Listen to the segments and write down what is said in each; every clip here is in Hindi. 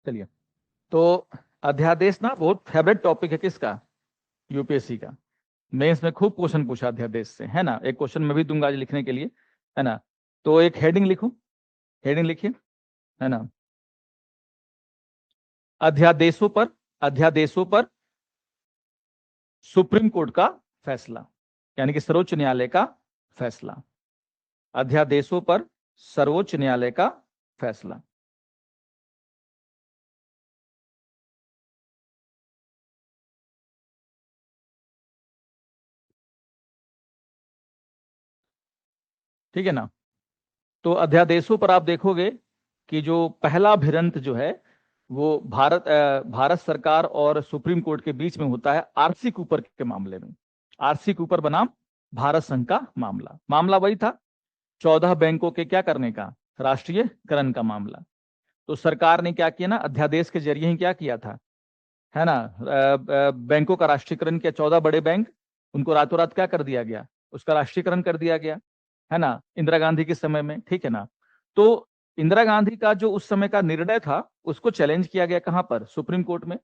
चलिए, तो अध्यादेश ना बहुत फेवरेट टॉपिक है किसका, यूपीएससी का। मेंस में खूब क्वेश्चन पूछा अध्यादेश से, है ना। एक क्वेश्चन मैं भी दूंगा आज लिखने के लिए, है ना। तो एक हेडिंग लिखूं, हेडिंग लिखिए, है ना। अध्यादेशों पर सुप्रीम कोर्ट का फैसला, यानी कि सर्वोच्च न्यायालय का फैसला। अध्यादेशों पर सर्वोच्च न्यायालय का फैसला। ठीक है ना। तो अध्यादेशों पर आप देखोगे कि जो पहला भिड़ंत जो है वो भारत सरकार और सुप्रीम कोर्ट के बीच में होता है आरसी कूपर के मामले में। आरसी कूपर बनाम भारत संघ का मामला वही था, 14 बैंकों के क्या करने का, राष्ट्रीयकरण का मामला। तो सरकार ने क्या किया ना, अध्यादेश के जरिए ही क्या किया था, है ना। बैंकों का राष्ट्रीयकरण किया, 14 बड़े बैंक, उनको रातों रात क्या कर दिया गया, उसका राष्ट्रीयकरण कर दिया गया, है ना, इंदिरा गांधी के समय में। ठीक है ना। तो इंदिरा गांधी का जो उस समय का निर्णय था उसको चैलेंज किया गया, कहां पर, सुप्रीम कोर्ट में।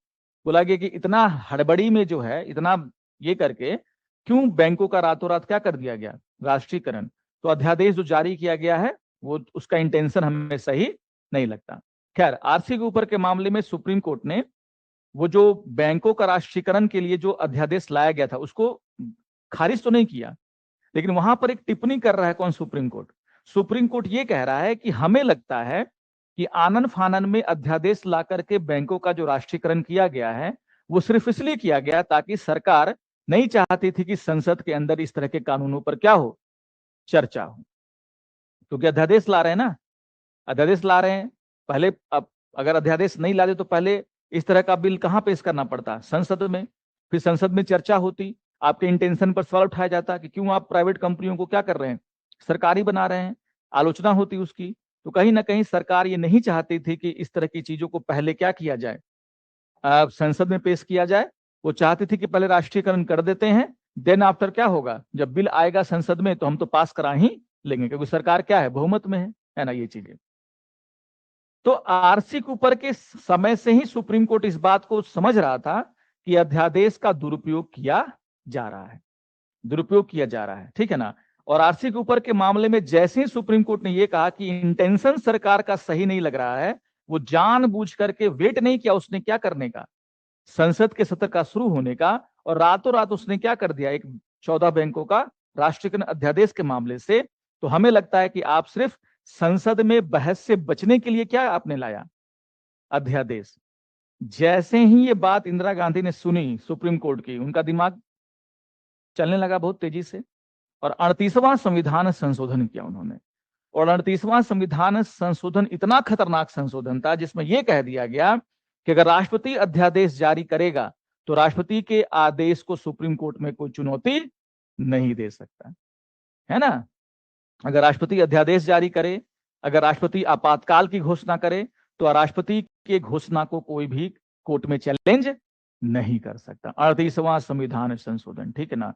बोला गया कि इतना हड़बड़ी में जो है, इतना ये करके क्यों बैंकों का रातों रात क्या कर दिया गया, राष्ट्रीयकरण। तो अध्यादेश जो जारी किया गया है वो उसका इंटेंशन हमें सही नहीं लगता। खैर, आरसी के ऊपर के मामले में सुप्रीम कोर्ट ने वो जो बैंकों का राष्ट्रीयकरण के लिए जो अध्यादेश लाया गया था उसको खारिज तो नहीं किया, लेकिन वहां पर एक टिप्पणी कर रहा है कौन, सुप्रीम कोर्ट। सुप्रीम कोर्ट ये कह रहा है कि हमें लगता है कि आनन फानन में अध्यादेश ला करके बैंकों का जो राष्ट्रीयकरण किया गया है वो सिर्फ इसलिए किया गया ताकि सरकार नहीं चाहती थी कि संसद के अंदर इस तरह के कानूनों पर क्या हो, चर्चा हो। क्योंकि अध्यादेश ला रहे हैं ना, अध्यादेश ला रहे हैं। पहले अब अगर अध्यादेश नहीं लाते तो पहले इस तरह का बिल कहां पेश करना पड़ता, संसद में। फिर संसद में चर्चा होती, आपके इंटेंशन पर सवाल उठाया जाता कि क्यों आप प्राइवेट कंपनियों को क्या कर रहे हैं, सरकारी बना रहे हैं, आलोचना होती उसकी। तो कहीं ना कहीं सरकार ये नहीं चाहती थी कि इस तरह की चीजों को पहले क्या किया जाए, संसद में पेश किया जाए। वो चाहती थी कि पहले राष्ट्रीयकरण कर देते हैं, देन आफ्टर क्या होगा, जब बिल आएगा संसद में तो हम तो पास करा ही लेंगे, क्योंकि सरकार क्या है, बहुमत में है ना, ये चीजें। तो आरसी कूपर के समय से ही सुप्रीम कोर्ट इस बात को समझ रहा था कि अध्यादेश का दुरुपयोग किया जा रहा है, दुरुपयोग किया जा रहा है। ठीक है ना। और आरसी कूपर के मामले में जैसे ही सुप्रीम कोर्ट ने यह कहा कि इंटेंशन सरकार का सही नहीं लग रहा है, वो जानबूझ करके वेट नहीं किया उसने क्या करने का, संसद के सत्र का शुरू होने का, और रातों रात उसने क्या कर दिया, एक 14 बैंकों का राष्ट्रीयकरण अध्यादेश के मामले से। तो हमें लगता है कि आप सिर्फ संसद में बहस से बचने के लिए क्या आपने लाया, अध्यादेश। जैसे ही ये बात इंदिरा गांधी ने सुनी सुप्रीम कोर्ट की, उनका दिमाग चलने लगा बहुत तेजी से, और 38वां संविधान संशोधन किया उन्होंने। और 38वां संविधान संशोधन इतना खतरनाक संशोधन था जिसमें यह कह दिया गया कि अगर राष्ट्रपति अध्यादेश जारी करेगा तो राष्ट्रपति के आदेश को सुप्रीम कोर्ट में कोई चुनौती नहीं दे सकता, है ना। अगर राष्ट्रपति अध्यादेश जारी करे, अगर राष्ट्रपति आपातकाल की घोषणा करे, तो राष्ट्रपति की घोषणा को कोई भी कोर्ट में चैलेंज नहीं कर सकता। 38वां संविधान संशोधन, ठीक है ना।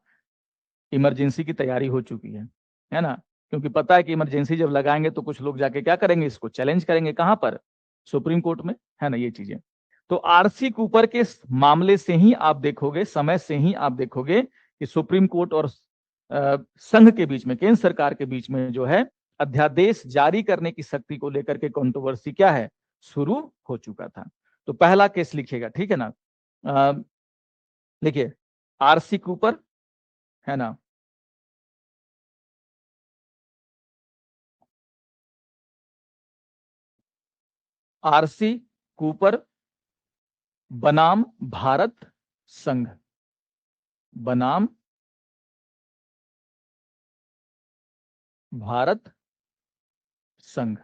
इमरजेंसी की तैयारी हो चुकी है ना। क्योंकि पता है कि इमरजेंसी जब लगाएंगे तो कुछ लोग जाके क्या करेंगे, इसको चैलेंज करेंगे, कहां पर, सुप्रीम कोर्ट में, है ना, ये चीजें। तो आरसी कूपर के मामले से ही आप देखोगे, समय से ही आप देखोगे कि सुप्रीम कोर्ट और संघ के बीच में, केंद्र सरकार के बीच में जो है अध्यादेश जारी करने की शक्ति को लेकर के कंट्रोवर्सी क्या है, शुरू हो चुका था। तो पहला केस लिखिएगा, ठीक है ना। देखिए, आरसी कूपर, है ना, आरसी कूपर बनाम भारत संघ, बनाम भारत संघ,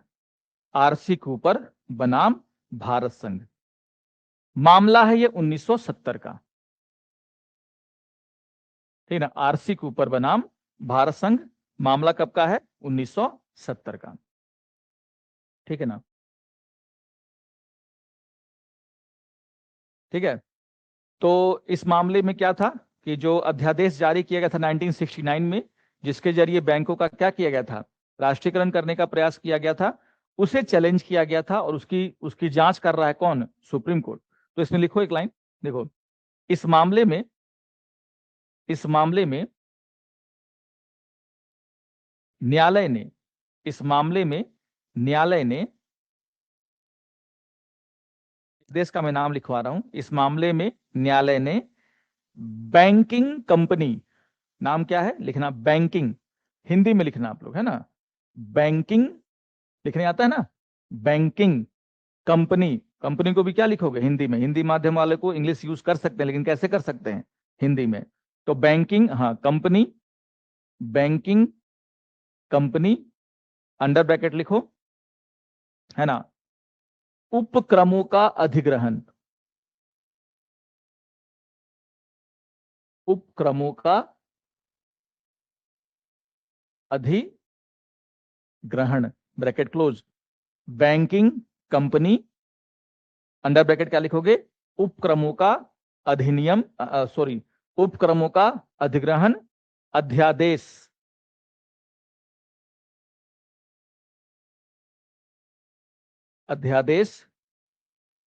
आरसी कूपर बनाम भारत संघ। मामला है ये 1970 का, ठीक है ना। आरसी कूपर बनाम भारत संघ, मामला कब का है, 1970 का, ठीक है ना। ठीक है। तो इस मामले में क्या था कि जो अध्यादेश जारी किया गया था 1969 में, जिसके जरिए बैंकों का क्या किया गया था, राष्ट्रीयकरण करने का प्रयास किया गया था, उसे चैलेंज किया गया था और उसकी जांच कर रहा है कौन? Supreme court. तो इसमें लिखो एक लाइन, देखो, इस मामले में न्यायालय ने देश का मैं नाम लिखवा रहा हूं, इस मामले में न्यायालय ने बैंकिंग कंपनी, नाम क्या है लिखना, बैंकिंग, हिंदी में लिखना आप लोग, है ना, बैंकिंग लिखने आता है ना, बैंकिंग कंपनी, कंपनी को भी क्या लिखोगे हिंदी में, हिंदी माध्यम वाले को इंग्लिश यूज कर सकते हैं, लेकिन कैसे कर सकते हैं हिंदी में, तो बैंकिंग, हाँ company, banking company under bracket लिखो, है ना, उपक्रमों का अधिग्रहण, उपक्रमों का अधिग्रहण bracket close, banking company under bracket क्या लिखोगे, उपक्रमों का अधिनियम, सॉरी, उपक्रमों का अधिग्रहण अध्यादेश, अध्यादेश,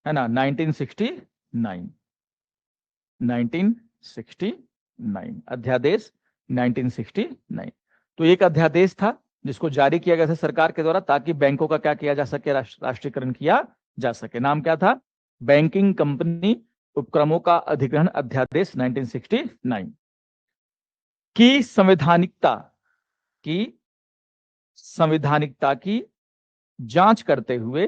है ना, 1969 अध्यादेश 1969। तो एक अध्यादेश था जिसको जारी किया गया था सरकार के द्वारा, ताकि बैंकों का क्या किया जा सके, राष्ट्रीयकरण किया जा सके। नाम क्या था? बैंकिंग कंपनी उपक्रमों का अधिग्रहण अध्यादेश 1969। की संवैधानिकता की जांच करते हुए,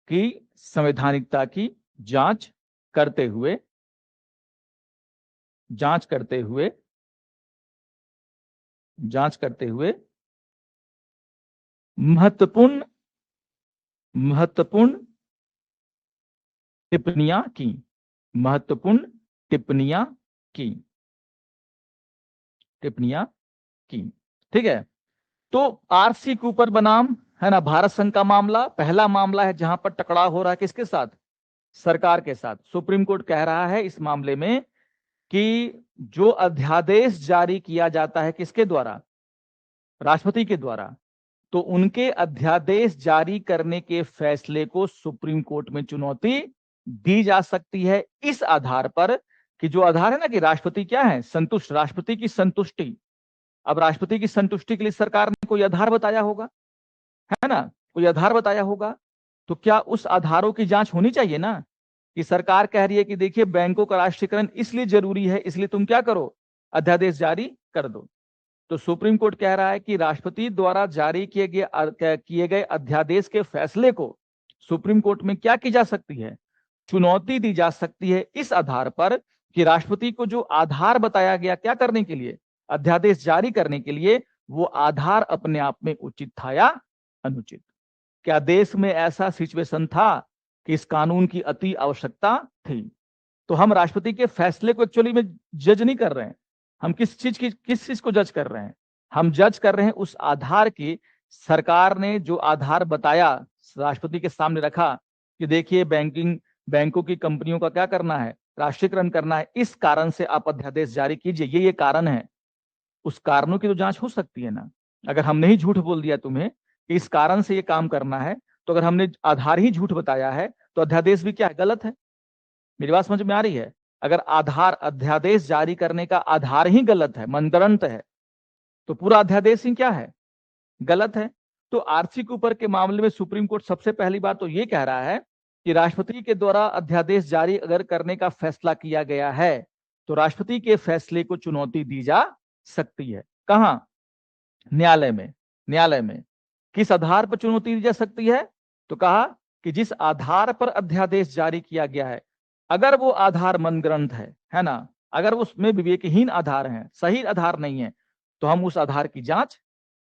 की संवैधानिकता की जांच करते हुए महत्वपूर्ण टिप्पणियां की, ठीक है। तो आरसी कूपर बनाम, है ना, भारत संघ का मामला पहला मामला है जहां पर टकराव हो रहा है किसके साथ? सरकार के साथ। सुप्रीम कोर्ट कह रहा है इस मामले में कि जो अध्यादेश जारी किया जाता है किसके द्वारा? राष्ट्रपति के द्वारा, तो उनके अध्यादेश जारी करने के फैसले को सुप्रीम कोर्ट में चुनौती दी जा सकती है, इस आधार पर कि जो आधार है ना कि राष्ट्रपति क्या है? संतुष्ट, राष्ट्रपति की संतुष्टि। अब राष्ट्रपति की संतुष्टि के लिए सरकार ने कोई आधार बताया होगा, है ना, कोई आधार बताया होगा, तो क्या उस आधारों की जांच होनी चाहिए ना, कि सरकार कह रही है कि देखिए बैंकों का राष्ट्रीयकरण इसलिए जरूरी है, इसलिए तुम क्या करो, अध्यादेश जारी कर दो। तो सुप्रीम कोर्ट कह रहा है कि राष्ट्रपति द्वारा जारी किए गए अध्यादेश के फैसले को सुप्रीम कोर्ट में क्या की जा सकती है? चुनौती दी जा सकती है, इस आधार पर कि राष्ट्रपति को जो आधार बताया गया क्या करने के लिए, अध्यादेश जारी करने के लिए, वो आधार अपने आप में उचित था या अनुचित। क्या देश में ऐसा सिचुएशन था कि इस कानून की अति आवश्यकता थी? तो हम राष्ट्रपति के फैसले को एक्चुअली में जज नहीं कर रहे हैं, हम किस चीज को जज कर रहे हैं? हम जज कर रहे हैं उस आधार की, सरकार ने जो आधार बताया, राष्ट्रपति के सामने रखा कि देखिए बैंकों की कंपनियों का क्या करना है, राष्ट्रीयकरण करना है, इस कारण से आप अध्यादेश जारी कीजिए, ये कारण है। उस कारणों की तो जांच हो सकती है ना। अगर हमने ही झूठ बोल दिया तुम्हें कि इस कारण से ये काम करना है, तो अगर हमने आधार ही झूठ बताया है तो अध्यादेश भी क्या है? गलत है। मेरी बात समझ में आ रही है? अगर आधार, अध्यादेश जारी करने का आधार ही गलत है, मनगढ़ंत है, तो पूरा अध्यादेश ही क्या है? गलत है। तो आरसी कूपर के मामले में सुप्रीम कोर्ट सबसे पहली बात तो ये कह रहा है कि राष्ट्रपति के द्वारा अध्यादेश जारी अगर करने का फैसला किया गया है तो राष्ट्रपति के फैसले को चुनौती दी जा सकती है। कहां? न्यायालय में। किस आधार पर चुनौती दी जा सकती है? तो कहा कि जिस आधार पर अध्यादेश जारी किया गया है, अगर वो आधार मनगढ़ंत है ना, अगर उसमें विवेकहीन आधार है, सही आधार नहीं है, तो हम उस आधार की जांच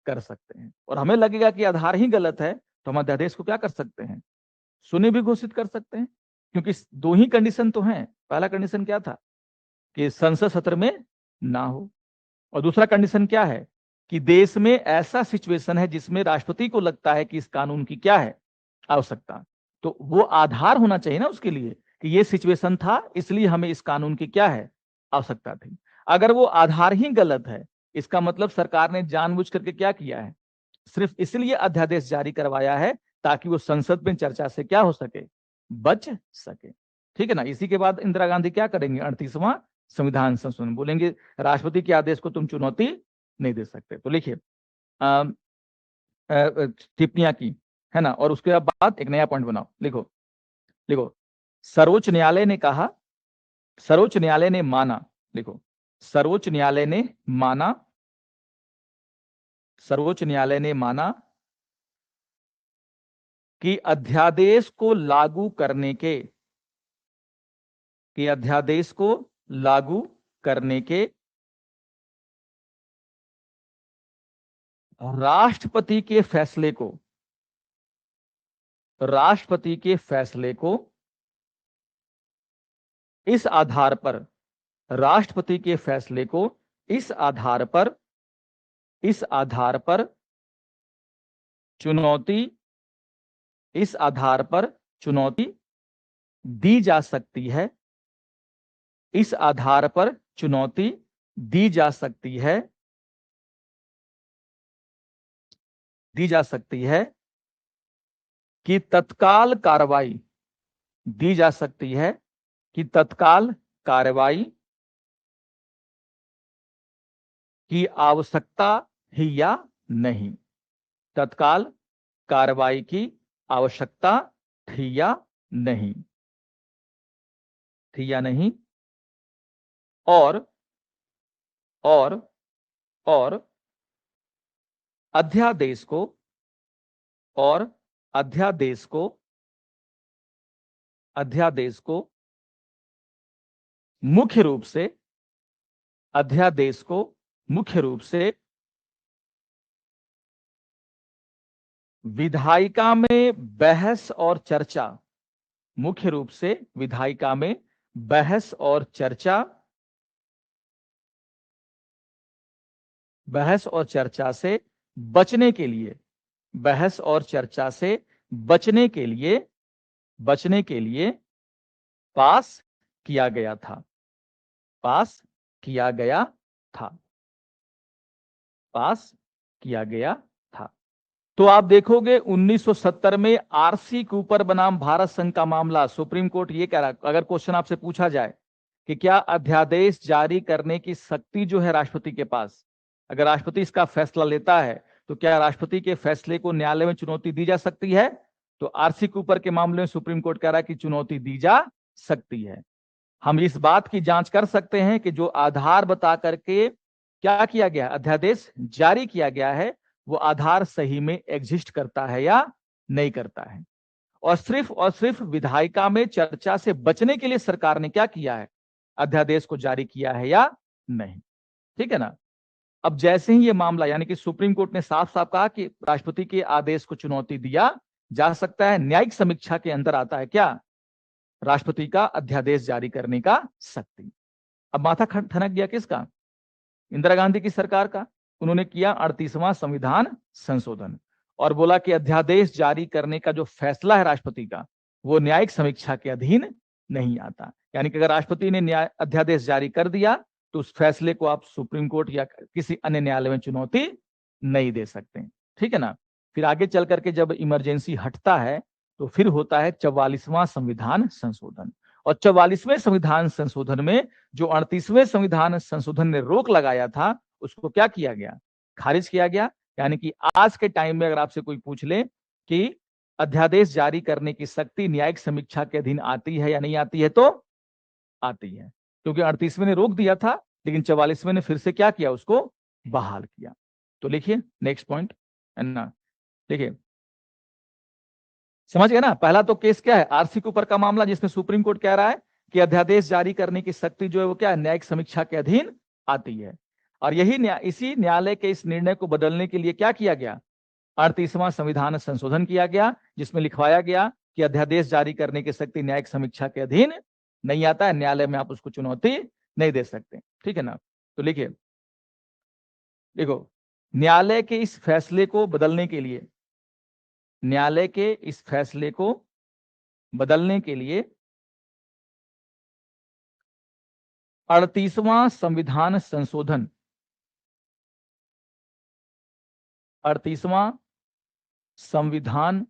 कर सकते हैं। और हमें लगेगा कि आधार ही गलत है तो हम अध्यादेश को क्या कर सकते हैं? शून्य भी घोषित कर सकते हैं, क्योंकि दो ही कंडीशन तो हैं। पहला कंडीशन क्या था? कि संसद सत्र में ना हो, और दूसरा कंडीशन क्या है? कि देश में ऐसा सिचुएशन है जिसमें राष्ट्रपति को लगता है कि इस कानून की क्या है? आवश्यकता। तो वो आधार होना चाहिए ना उसके लिए कि ये सिचुएशन था, इसलिए हमें इस कानून की क्या है? आवश्यकता थी। अगर वो आधार ही गलत है, इसका मतलब सरकार ने जानबूझ करके क्या किया है? सिर्फ इसलिए अध्यादेश जारी करवाया है ताकि वो संसद में चर्चा से क्या हो सके, बच सके। ठीक है ना। इसी के बाद इंदिरा गांधी क्या करेंगे, 38वां संविधान संशोधन बोलेंगे, राष्ट्रपति के आदेश को तुम चुनौती नहीं दे सकते। तो लिखिए टिप्पणियां की है ना, और उसके बाद एक नया पॉइंट बनाओ। लिखो लिखो, सर्वोच्च न्यायालय ने कहा, सर्वोच्च न्यायालय ने माना, लिखो, सर्वोच्च न्यायालय ने माना, सर्वोच्च न्यायालय ने माना कि अध्यादेश को लागू करने के, कि अध्यादेश को लागू करने के राष्ट्रपति के फैसले को, राष्ट्रपति के फैसले को इस आधार पर, राष्ट्रपति के फैसले को इस आधार पर, इस आधार पर चुनौती, इस आधार पर चुनौती दी जा सकती है, इस आधार पर चुनौती दी जा सकती है, दी जा सकती है कि तत्काल कार्रवाई, दी जा सकती है कि तत्काल कार्रवाई की आवश्यकता ही या नहीं, तत्काल कार्रवाई की आवश्यकता थी या नहीं, थी या नहीं, और और और अध्यादेश को, और अध्यादेश को, अध्यादेश को मुख्य रूप से, अध्यादेश को मुख्य रूप से विधायिका में बहस और चर्चा, मुख्य रूप से विधायिका में बहस और चर्चा, बहस और चर्चा से बचने के लिए, बहस और चर्चा से बचने के लिए, बचने के लिए पास किया गया था, पास किया गया था, पास किया गया था। तो आप देखोगे 1970 में आरसी कूपर बनाम भारत संघ का मामला, सुप्रीम कोर्ट ये कह रहा, अगर क्वेश्चन आपसे पूछा जाए कि क्या अध्यादेश जारी करने की शक्ति जो है राष्ट्रपति के पास, अगर राष्ट्रपति इसका फैसला लेता है तो क्या राष्ट्रपति के फैसले को न्यायालय में चुनौती दी जा सकती है, तो आरसी कूपर के मामले में सुप्रीम कोर्ट कह रहा है कि चुनौती दी जा सकती है। हम इस बात की जांच कर सकते हैं कि जो आधार बता करके क्या किया गया, अध्यादेश जारी किया गया है, वो आधार सही में एग्जिस्ट करता है या नहीं करता है। और सिर्फ विधायिका में चर्चा से बचने के लिए सरकार ने क्या किया है, अध्यादेश को जारी किया है या नहीं। ठीक है ना। अब जैसे ही ये मामला, यानी कि सुप्रीम कोर्ट ने साफ साफ कहा कि राष्ट्रपति के आदेश को चुनौती दिया जा सकता है, न्यायिक समीक्षा के अंदर आता है क्या, राष्ट्रपति का अध्यादेश जारी करने का शक्ति। अब माथा ठनक गया किसका, इंदिरा गांधी की सरकार का। उन्होंने किया 38वां संविधान संशोधन और बोला कि अध्यादेश जारी करने का जो फैसला है राष्ट्रपति का, वो न्यायिक समीक्षा के अधीन नहीं आता। यानी कि अगर राष्ट्रपति ने न्याय अध्यादेश जारी कर दिया तो उस फैसले को आप सुप्रीम कोर्ट या किसी अन्य न्यायालय में चुनौती नहीं दे सकते। ठीक है ना। फिर आगे चल करके जब इमरजेंसी हटता है तो फिर होता है 44वां संविधान संशोधन। और 44वें संविधान संशोधन में जो 38वें संविधान संशोधन ने रोक लगाया था, उसको क्या किया गया, खारिज किया गया। यानी कि आज के टाइम में अगर आपसे कोई पूछ ले कि अध्यादेश जारी करने की शक्ति न्यायिक समीक्षा के अधीन आती है या नहीं आती है, तो आती है, क्योंकि 38वें ने रोक दिया था, लेकिन 44वें ने फिर से क्या किया, उसको बहाल किया। तो लिखिए नेक्स्ट पॉइंट है ना, देखिए समझ गए ना। पहला तो केस क्या है, आरसी के ऊपर का मामला, जिसमें सुप्रीम कोर्ट कह रहा है कि अध्यादेश जारी करने की शक्ति जो है वो क्या है, न्यायिक समीक्षा के अधीन आती है। और इसी न्यायालय के इस निर्णय को बदलने के लिए क्या किया गया, 38वां संविधान संशोधन किया गया, जिसमें लिखवाया गया कि अध्यादेश जारी करने की शक्ति न्यायिक समीक्षा के अधीन नहीं आता है, न्यायालय में आप उसको चुनौती नहीं दे सकते। ठीक है ना। तो लिखिए, देखो, न्यायालय के इस फैसले को बदलने के लिए, न्यायालय के इस फैसले को बदलने के लिए 38वां संविधान संशोधन, 38वां संविधान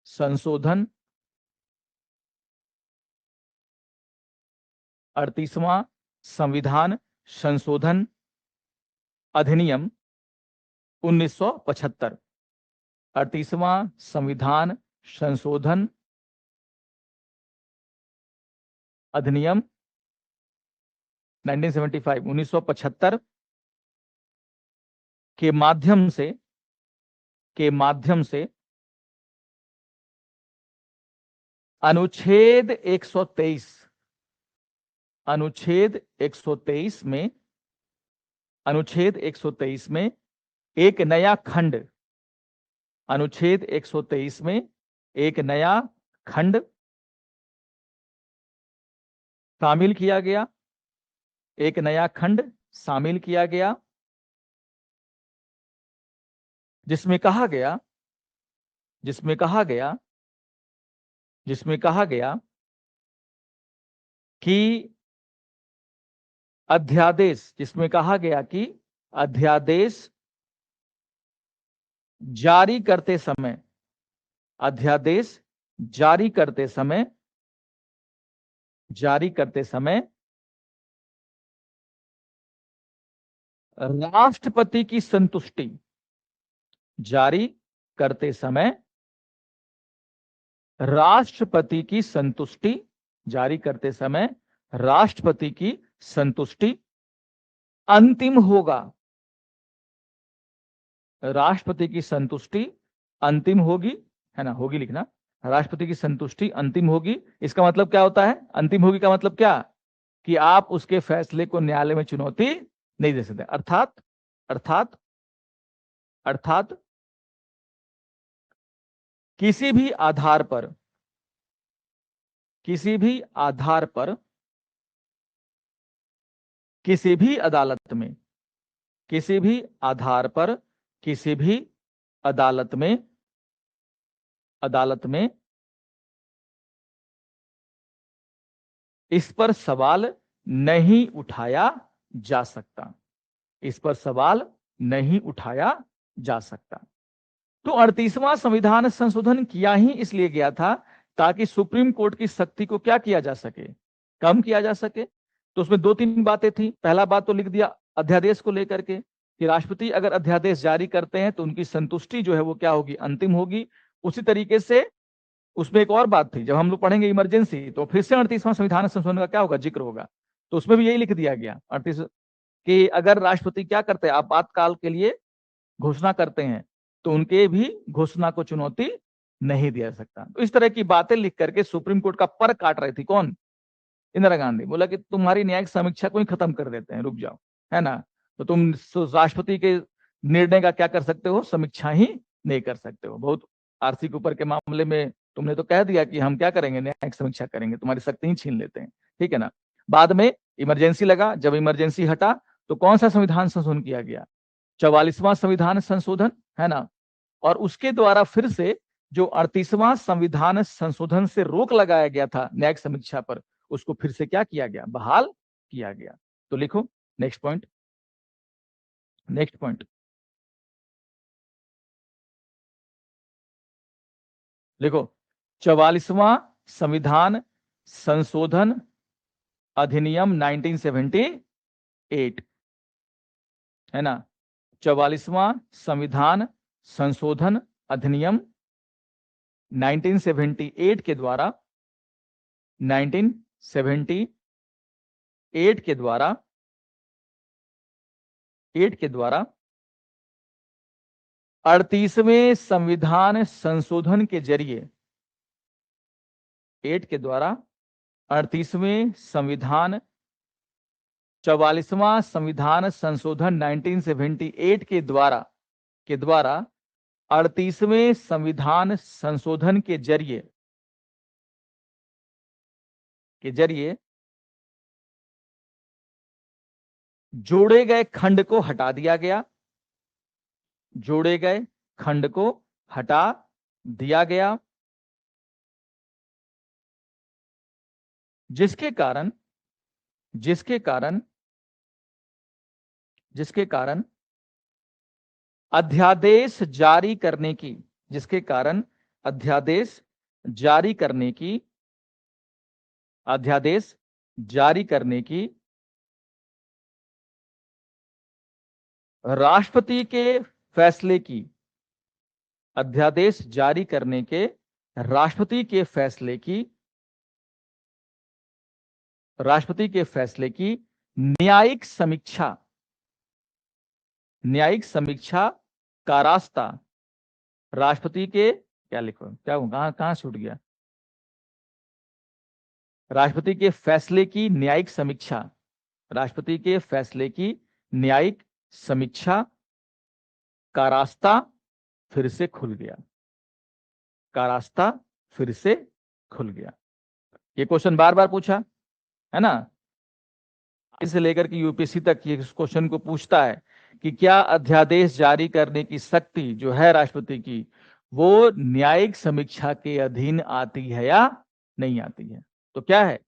संशोधन, 38वां संविधान संशोधन अधिनियम 1975। 38वां संविधान संशोधन अधिनियम 1975 1975 के माध्यम से अनुच्छेद 123 में एक नया खंड, अनुच्छेद 123 में एक नया खंड शामिल किया गया, एक नया खंड शामिल किया गया, जिसमें कहा गया कि अध्यादेश, जारी करते समय राष्ट्रपति की संतुष्टि, जारी करते समय राष्ट्रपति की संतुष्टि अंतिम होगा, राष्ट्रपति की संतुष्टि अंतिम होगी, है ना, होगी लिखना, राष्ट्रपति की संतुष्टि अंतिम होगी। इसका मतलब क्या होता है? अंतिम होगी का मतलब क्या? कि आप उसके फैसले को न्यायालय में चुनौती नहीं दे सकते। अर्थात किसी भी आधार पर किसी भी अदालत में इस पर सवाल नहीं उठाया जा सकता, तो 38वां संविधान संशोधन किया ही इसलिए गया था ताकि सुप्रीम कोर्ट की शक्ति को क्या किया जा सके, कम किया जा सके। तो उसमें 2-3 बातें थी। पहला बात तो लिख दिया अध्यादेश को लेकर के कि राष्ट्रपति अगर अध्यादेश जारी करते हैं तो उनकी संतुष्टि जो है वो क्या होगी, अंतिम होगी। उसी तरीके से उसमें एक और बात थी, जब हम लोग पढ़ेंगे इमरजेंसी तो फिर से 38वां संविधान संशोधन का क्या होगा, जिक्र होगा। तो उसमें भी यही लिख दिया गया 38 कि अगर राष्ट्रपति क्या करते हैं, आपातकाल के लिए घोषणा करते हैं तो उनके भी घोषणा को चुनौती नहीं दिया सकता। तो इस तरह की बातें लिख करके सुप्रीम कोर्ट का पर काट रही थी कौन, इंदिरा गांधी। बोला कि तुम्हारी न्यायिक समीक्षा को ही खत्म कर देते हैं, रुक जाओ, है ना। तो तुम राष्ट्रपति के निर्णय का क्या कर सकते हो, समीक्षा ही नहीं कर सकते हो। बहुत आरसी के ऊपर के मामले में तुमने तो कह दिया कि हम क्या करेंगे, न्यायिक समीक्षा करेंगे, तुम्हारी शक्ति ही छीन लेते हैं, ठीक है ना। बाद में इमरजेंसी लगा, जब इमरजेंसी हटा तो कौन सा संविधान संशोधन किया गया, 44वां संविधान संशोधन, है ना। और उसके द्वारा फिर से जो 38वां संविधान संशोधन से रोक लगाया गया था न्यायिक समीक्षा पर, उसको फिर से क्या किया गया, बहाल किया गया। तो लिखो नेक्स्ट पॉइंट, लिखो 44वां संविधान संशोधन अधिनियम 1978, है ना। 44वां संविधान संशोधन अधिनियम 1978 के द्वारा 38वें संविधान संशोधन के जरिए 38वें संविधान 44वां संविधान संशोधन 1978 के द्वारा 38वें संविधान संशोधन के जरिए जोड़े गए खंड को हटा दिया गया, जिसके कारण अध्यादेश जारी करने की, जिसके कारण अध्यादेश जारी करने की, अध्यादेश जारी करने की राष्ट्रपति के फैसले की, अध्यादेश जारी करने के राष्ट्रपति के फैसले की, राष्ट्रपति के फैसले की न्यायिक समीक्षा, न्यायिक समीक्षा का रास्ता राष्ट्रपति के, क्या लिखो, क्या हूं, कहां छूट गया, राष्ट्रपति के फैसले की न्यायिक समीक्षा, राष्ट्रपति के फैसले की न्यायिक समीक्षा का रास्ता फिर से खुल गया, का रास्ता फिर से खुल गया। ये क्वेश्चन बार बार पूछा है ना, इसे लेकर के यूपीएससी तक ये क्वेश्चन को पूछता है कि क्या अध्यादेश जारी करने की शक्ति जो है राष्ट्रपति की, वो न्यायिक समीक्षा के अधीन आती है या नहीं आती है। तो क्या है,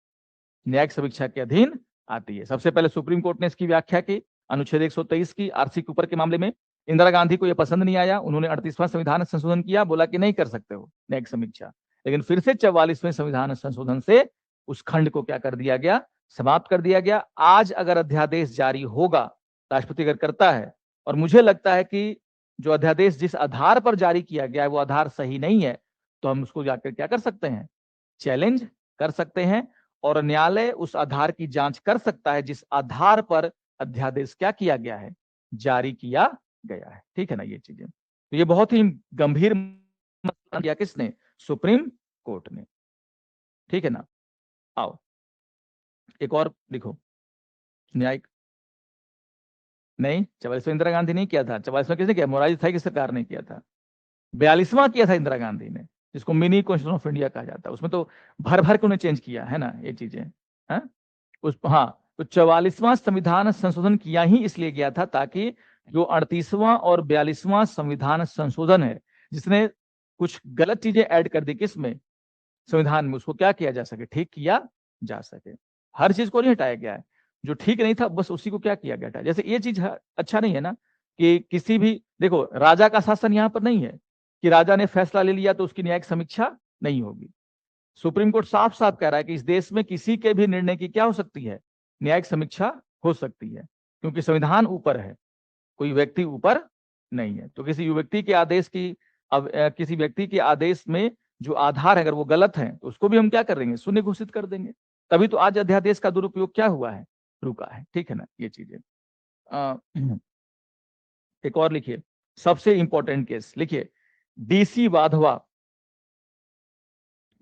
न्यायिक समीक्षा के अधीन आती है। सबसे पहले सुप्रीम कोर्ट ने इसकी व्याख्या की अनुच्छेद 123 की आरसी कूपर के मामले में। इंदिरा गांधी को यह पसंद नहीं आया, उन्होंने 38वां संविधान संशोधन किया, बोला कि नहीं कर सकते हो न्यायिक समीक्षा, लेकिन फिर से 44वें संविधान संशोधन से उस खंड को क्या कर दिया गया, समाप्त कर दिया गया। आज अगर अध्यादेश जारी होगा, राष्ट्रपति अगर करता है, और मुझे लगता है कि जो अध्यादेश जिस आधार पर जारी किया गया है वो आधार सही नहीं है, तो हम उसको जाकर क्या कर सकते हैं, चैलेंज कर सकते हैं, और न्यायालय उस आधार की जांच कर सकता है जिस आधार पर अध्यादेश क्या किया गया है, जारी किया गया है। ठीक है ना, ये चीजें, तो ये बहुत ही गंभीर मसला किया किसने, सुप्रीम कोर्ट ने। ठीक है ना, आओ एक और लिखो, न्यायिक, नहीं 44वां इंदिरा गांधी नहीं किया था, 44वां किसने किया, मोरारजी देसाई की सरकार ने किया था। 42वां किया था इंदिरा गांधी ने, जिसको मिनी कॉन्स्टिट्यूशन ऑफ इंडिया कहा जाता है, उसमें तो भर भर के उन्हें चेंज किया है ना ये चीजें, है उस, हाँ, तो 44वां संविधान संशोधन किया ही इसलिए गया था ताकि जो 38वां और 42वां संविधान संशोधन है, जिसने कुछ गलत चीजें ऐड कर दी किसमें, संविधान में, उसको क्या किया जा सके, ठीक किया जा सके। हर चीज को नहीं हटाया गया है, जो ठीक नहीं था बस उसी को क्या किया गया था। जैसे ये चीज अच्छा नहीं है ना कि किसी भी, देखो राजा का शासन यहाँ पर नहीं है कि राजा ने फैसला ले लिया तो उसकी न्यायिक समीक्षा नहीं होगी। सुप्रीम कोर्ट साफ साफ कह रहा है कि इस देश में किसी के भी निर्णय की क्या हो सकती है, न्यायिक समीक्षा हो सकती है, क्योंकि संविधान ऊपर है, कोई व्यक्ति ऊपर नहीं है। तो किसी व्यक्ति के आदेश की, अब किसी व्यक्ति के आदेश में जो आधार है अगर वो गलत है तो उसको भी हम क्या करेंगे, शून्य घोषित कर देंगे। तभी तो आज अध्यादेश का दुरुपयोग क्या हुआ है, रुका है। ठीक है ना, ये चीजें। एक और लिखिए, सबसे इंपॉर्टेंट केस लिखिए, डीसी वाधवा,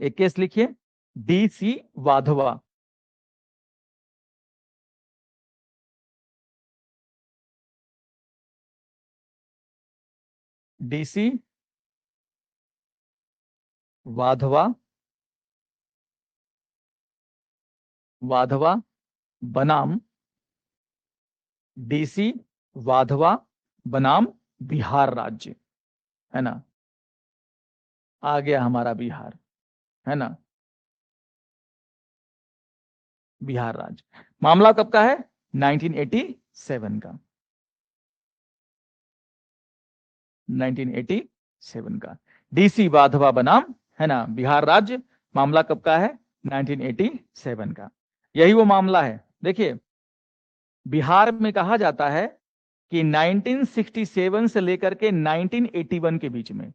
एक केस लिखिए, डीसी वाधवा। डीसी वाधवा, वाधवा बनाम, डीसी वाधवा बनाम बिहार राज्य, है ना, आ गया हमारा बिहार, है ना, बिहार राज्य। मामला कब का है, 1987 का, 1987 का। डीसी वाधवा बनाम, है ना, बिहार राज्य, मामला कब का है, 1987 का। यही वो मामला है। देखिए बिहार में कहा जाता है कि 1967 से लेकर के 1981 के बीच में,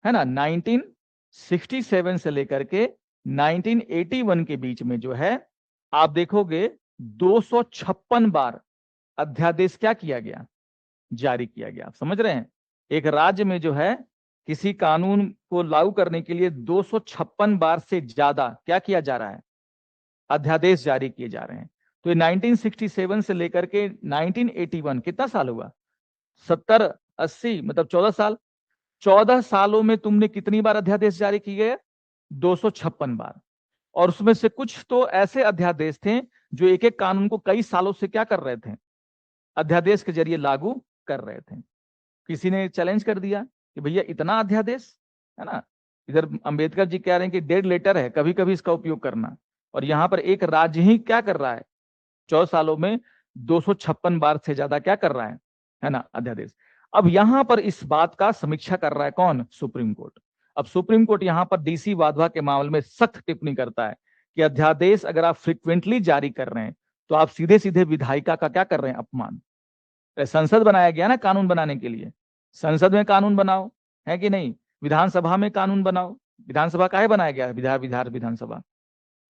है ना, 1967 से लेकर के 1981 के बीच में जो है, आप देखोगे 256 बार अध्यादेश क्या किया गया, जारी किया गया। आप समझ रहे हैं, एक राज्य में जो है किसी कानून को लागू करने के लिए 256 बार से ज्यादा क्या किया जा रहा है, अध्यादेश जारी किए जा रहे हैं। तो ये 1967 से लेकर के 1981 कितना साल हुआ, 70-80 मतलब 14 साल। 14 सालों में तुमने कितनी बार अध्यादेश जारी किए, 256 बार। और उसमें से कुछ तो ऐसे अध्यादेश थे जो एक एक कानून को कई सालों से क्या कर रहे थे, अध्यादेश के जरिए लागू कर रहे थे। किसी ने चैलेंज कर दिया कि भैया इतना अध्यादेश, है ना, इधर अंबेडकर जी कह रहे हैं कि डेड लेटर है, कभी कभी इसका उपयोग करना, और यहां पर एक राज्य ही क्या कर रहा है, 14 सालों में 256 बार से ज्यादा क्या कर रहा है ना, अध्यादेश। अब यहां पर इस बात का समीक्षा कर रहा है कौन? Supreme court. अब सुप्रीम कोर्ट यहां पर डीसी वाधवा के मामले में सख्त टिप्पणी करता है कि अध्यादेश अगर आप फ्रिक्वेंटली जारी कर रहे हैं तो आप सीधे सीधे विधायिका का क्या कर रहे हैं? अपमान। संसद बनाया गया ना कानून बनाने के लिए, संसद में कानून बनाओ, है कि नहीं? विधानसभा में कानून बनाओ। विधानसभा काहे बनाया गया? विधानसभा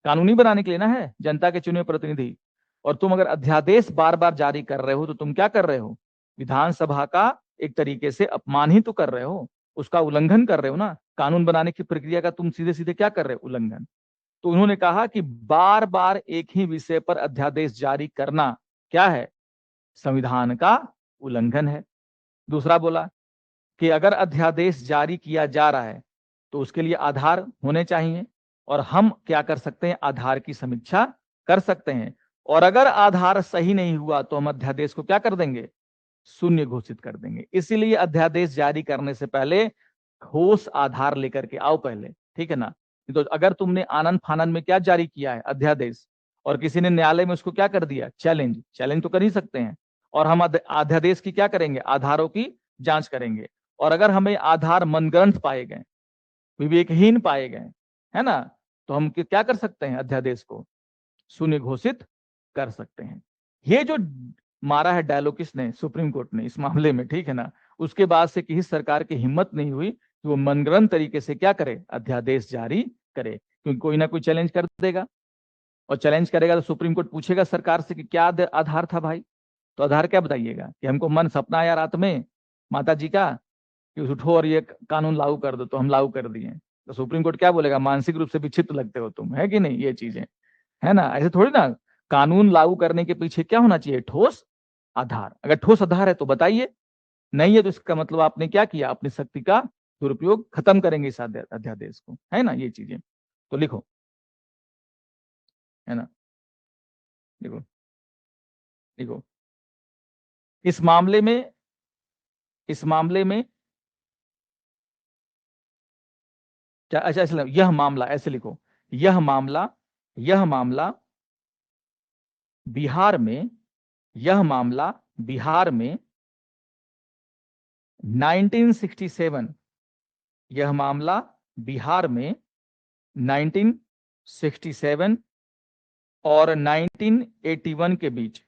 कानूनी बनाने के लिए ना है, जनता के चुने प्रतिनिधि। और तुम अगर अध्यादेश बार बार जारी कर रहे हो तो तुम क्या कर रहे हो? विधानसभा का एक तरीके से अपमान ही तो कर रहे हो, उसका उल्लंघन कर रहे हो ना। कानून बनाने की प्रक्रिया का तुम सीधे सीधे क्या कर रहे हो? उल्लंघन। तो उन्होंने कहा कि बार बार एक ही विषय पर अध्यादेश जारी करना क्या है? संविधान का उल्लंघन है। दूसरा बोला कि अगर अध्यादेश जारी किया जा रहा है तो उसके लिए आधार होने चाहिए, और हम क्या कर सकते हैं? आधार की समीक्षा कर सकते हैं, और अगर आधार सही नहीं हुआ तो हम अध्यादेश को क्या कर देंगे? शून्य घोषित कर देंगे। इसीलिए अध्यादेश जारी करने से पहले ठोस आधार लेकर के आओ पहले, ठीक है ना? तो अगर तुमने आनंद फानंद में क्या जारी किया है? अध्यादेश, और किसी ने न्यायालय में उसको क्या कर दिया? चैलेंज तो कर ही सकते हैं। और हम अध्यादेश की क्या करेंगे? आधारों की जांच करेंगे, और अगर हमें आधार मनगढ़ंत पाए गए, विवेकहीन पाए गए, है ना, तो हम क्या कर सकते हैं? अध्यादेश को शून्य घोषित कर सकते हैं। ये जो मारा है डायलॉग किसने? सुप्रीम कोर्ट ने इस मामले में, ठीक है ना। उसके बाद से किसी सरकार की हिम्मत नहीं हुई कि वो मनगढ़ंत तरीके से क्या करे? अध्यादेश जारी करे, क्योंकि कोई ना कोई चैलेंज कर देगा, और चैलेंज करेगा तो सुप्रीम कोर्ट पूछेगा सरकार से कि क्या आधार था भाई? तो आधार क्या बताइएगा? कि हमको मन सपना आया रात में माता जी का कि उठो और ये कानून लागू कर दो, तो हम लागू कर दिए। तो सुप्रीम कोर्ट क्या बोलेगा? मानसिक रूप से विक्षिप्त लगते हो तुम, है कि नहीं? ये चीजें है ना, ऐसे थोड़ी ना। कानून लागू करने के पीछे क्या होना चाहिए? ठोस आधार। अगर ठोस आधार है तो बताइए, नहीं है तो इसका मतलब आपने क्या किया? अपनी शक्ति का दुरुपयोग, खत्म करेंगे इस अध्यादेश को, है ना। ये चीजें तो लिखो, है ना। देखो, देखो इस मामले में, इस मामले में क्या, अच्छा ऐसे यह मामला, ऐसे लिखो, यह मामला बिहार में, यह मामला बिहार में 1967, यह मामला बिहार में 1967 और 1981 के बीच,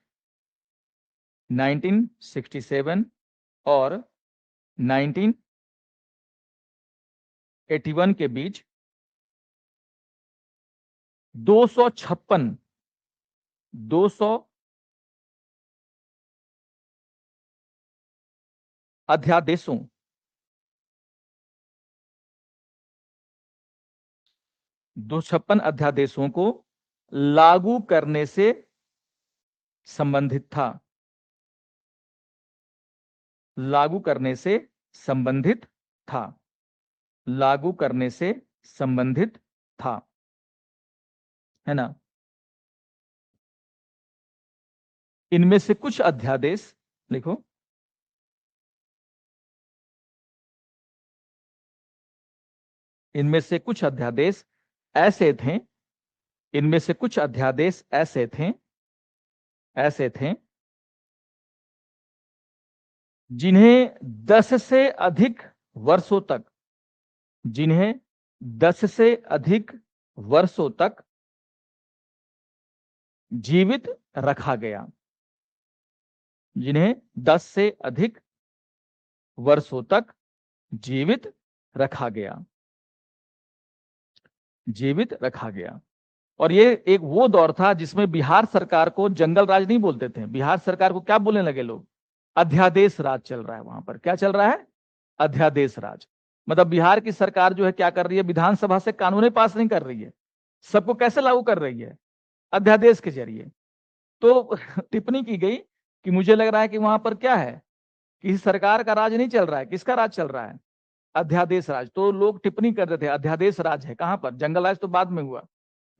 1967 और 1981 के बीच 200 अध्यादेशों, 256 अध्यादेशों को लागू करने से संबंधित था, लागू करने से संबंधित था, लागू करने से संबंधित था, है ना। इनमें से कुछ अध्यादेश लिखो, इनमें से कुछ अध्यादेश ऐसे थे, इनमें से कुछ अध्यादेश ऐसे थे जिन्हें 10 से अधिक वर्षों तक, जिन्हें 10 से अधिक वर्षों तक जीवित रखा गया, जिन्हें 10 से अधिक वर्षों तक जीवित रखा गया, जीवित रखा गया। और ये एक वो दौर था जिसमें बिहार सरकार को जंगल राज नहीं बोलते थे, बिहार सरकार को क्या बोलने लगे लोग? अध्यादेश राज चल रहा है वहां पर। क्या चल रहा है? अध्यादेश राज। मतलब बिहार की सरकार जो है क्या कर रही है? विधानसभा से कानून पास नहीं कर रही है, सबको कैसे लागू कर रही है? अध्यादेश के जरिए। तो टिप्पणी की गई कि मुझे लग रहा है कि वहां पर क्या है, किसी सरकार का राज नहीं चल रहा है। किसका राज चल रहा है? अध्यादेश राज। तो लोग टिप्पणी करते थे अध्यादेश राज है। कहां पर? जंगल राज तो बाद में हुआ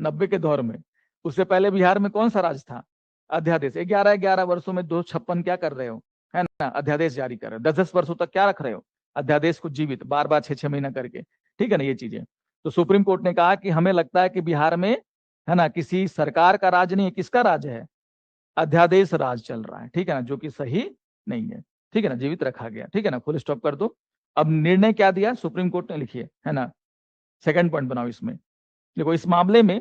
90 के दौर में। उससे पहले बिहार में कौन सा राज था? अध्यादेश। 11 वर्षों में 256 क्या कर रहे हो, है ना? अध्यादेश जारी कर रहे हो। 10 वर्षों तक क्या रख रहे हो? अध्यादेश को जीवित, बार बार 6 महीना करके, ठीक है ना। ये चीजें तो सुप्रीम कोर्ट ने कहा कि हमें लगता है कि बिहार में, है ना, किसी सरकार का राज नहीं है। किसका राज है? अध्यादेश राज चल रहा है, ठीक है ना, जो कि सही नहीं है, ठीक है ना, जीवित रखा गया, ठीक है ना, फुल स्टॉप कर दो। अब निर्णय क्या दिया सुप्रीम कोर्ट ने, लिखिए, है ना, सेकंड पॉइंट बनाओ इसमें। देखो इस मामले में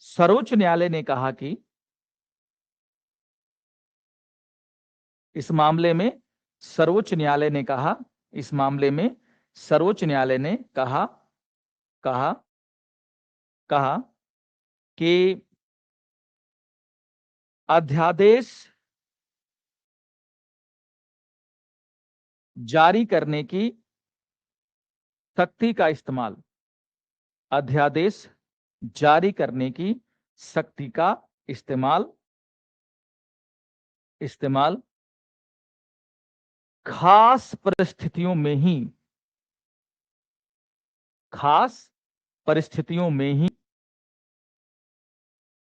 सर्वोच्च न्यायालय ने कहा कि इस मामले में सर्वोच्च न्यायालय ने कहा इस मामले में सर्वोच्च न्यायालय ने कहा कहा कहा कि अध्यादेश जारी करने की शक्ति का इस्तेमाल अध्यादेश जारी करने की शक्ति का इस्तेमाल खास परिस्थितियों में ही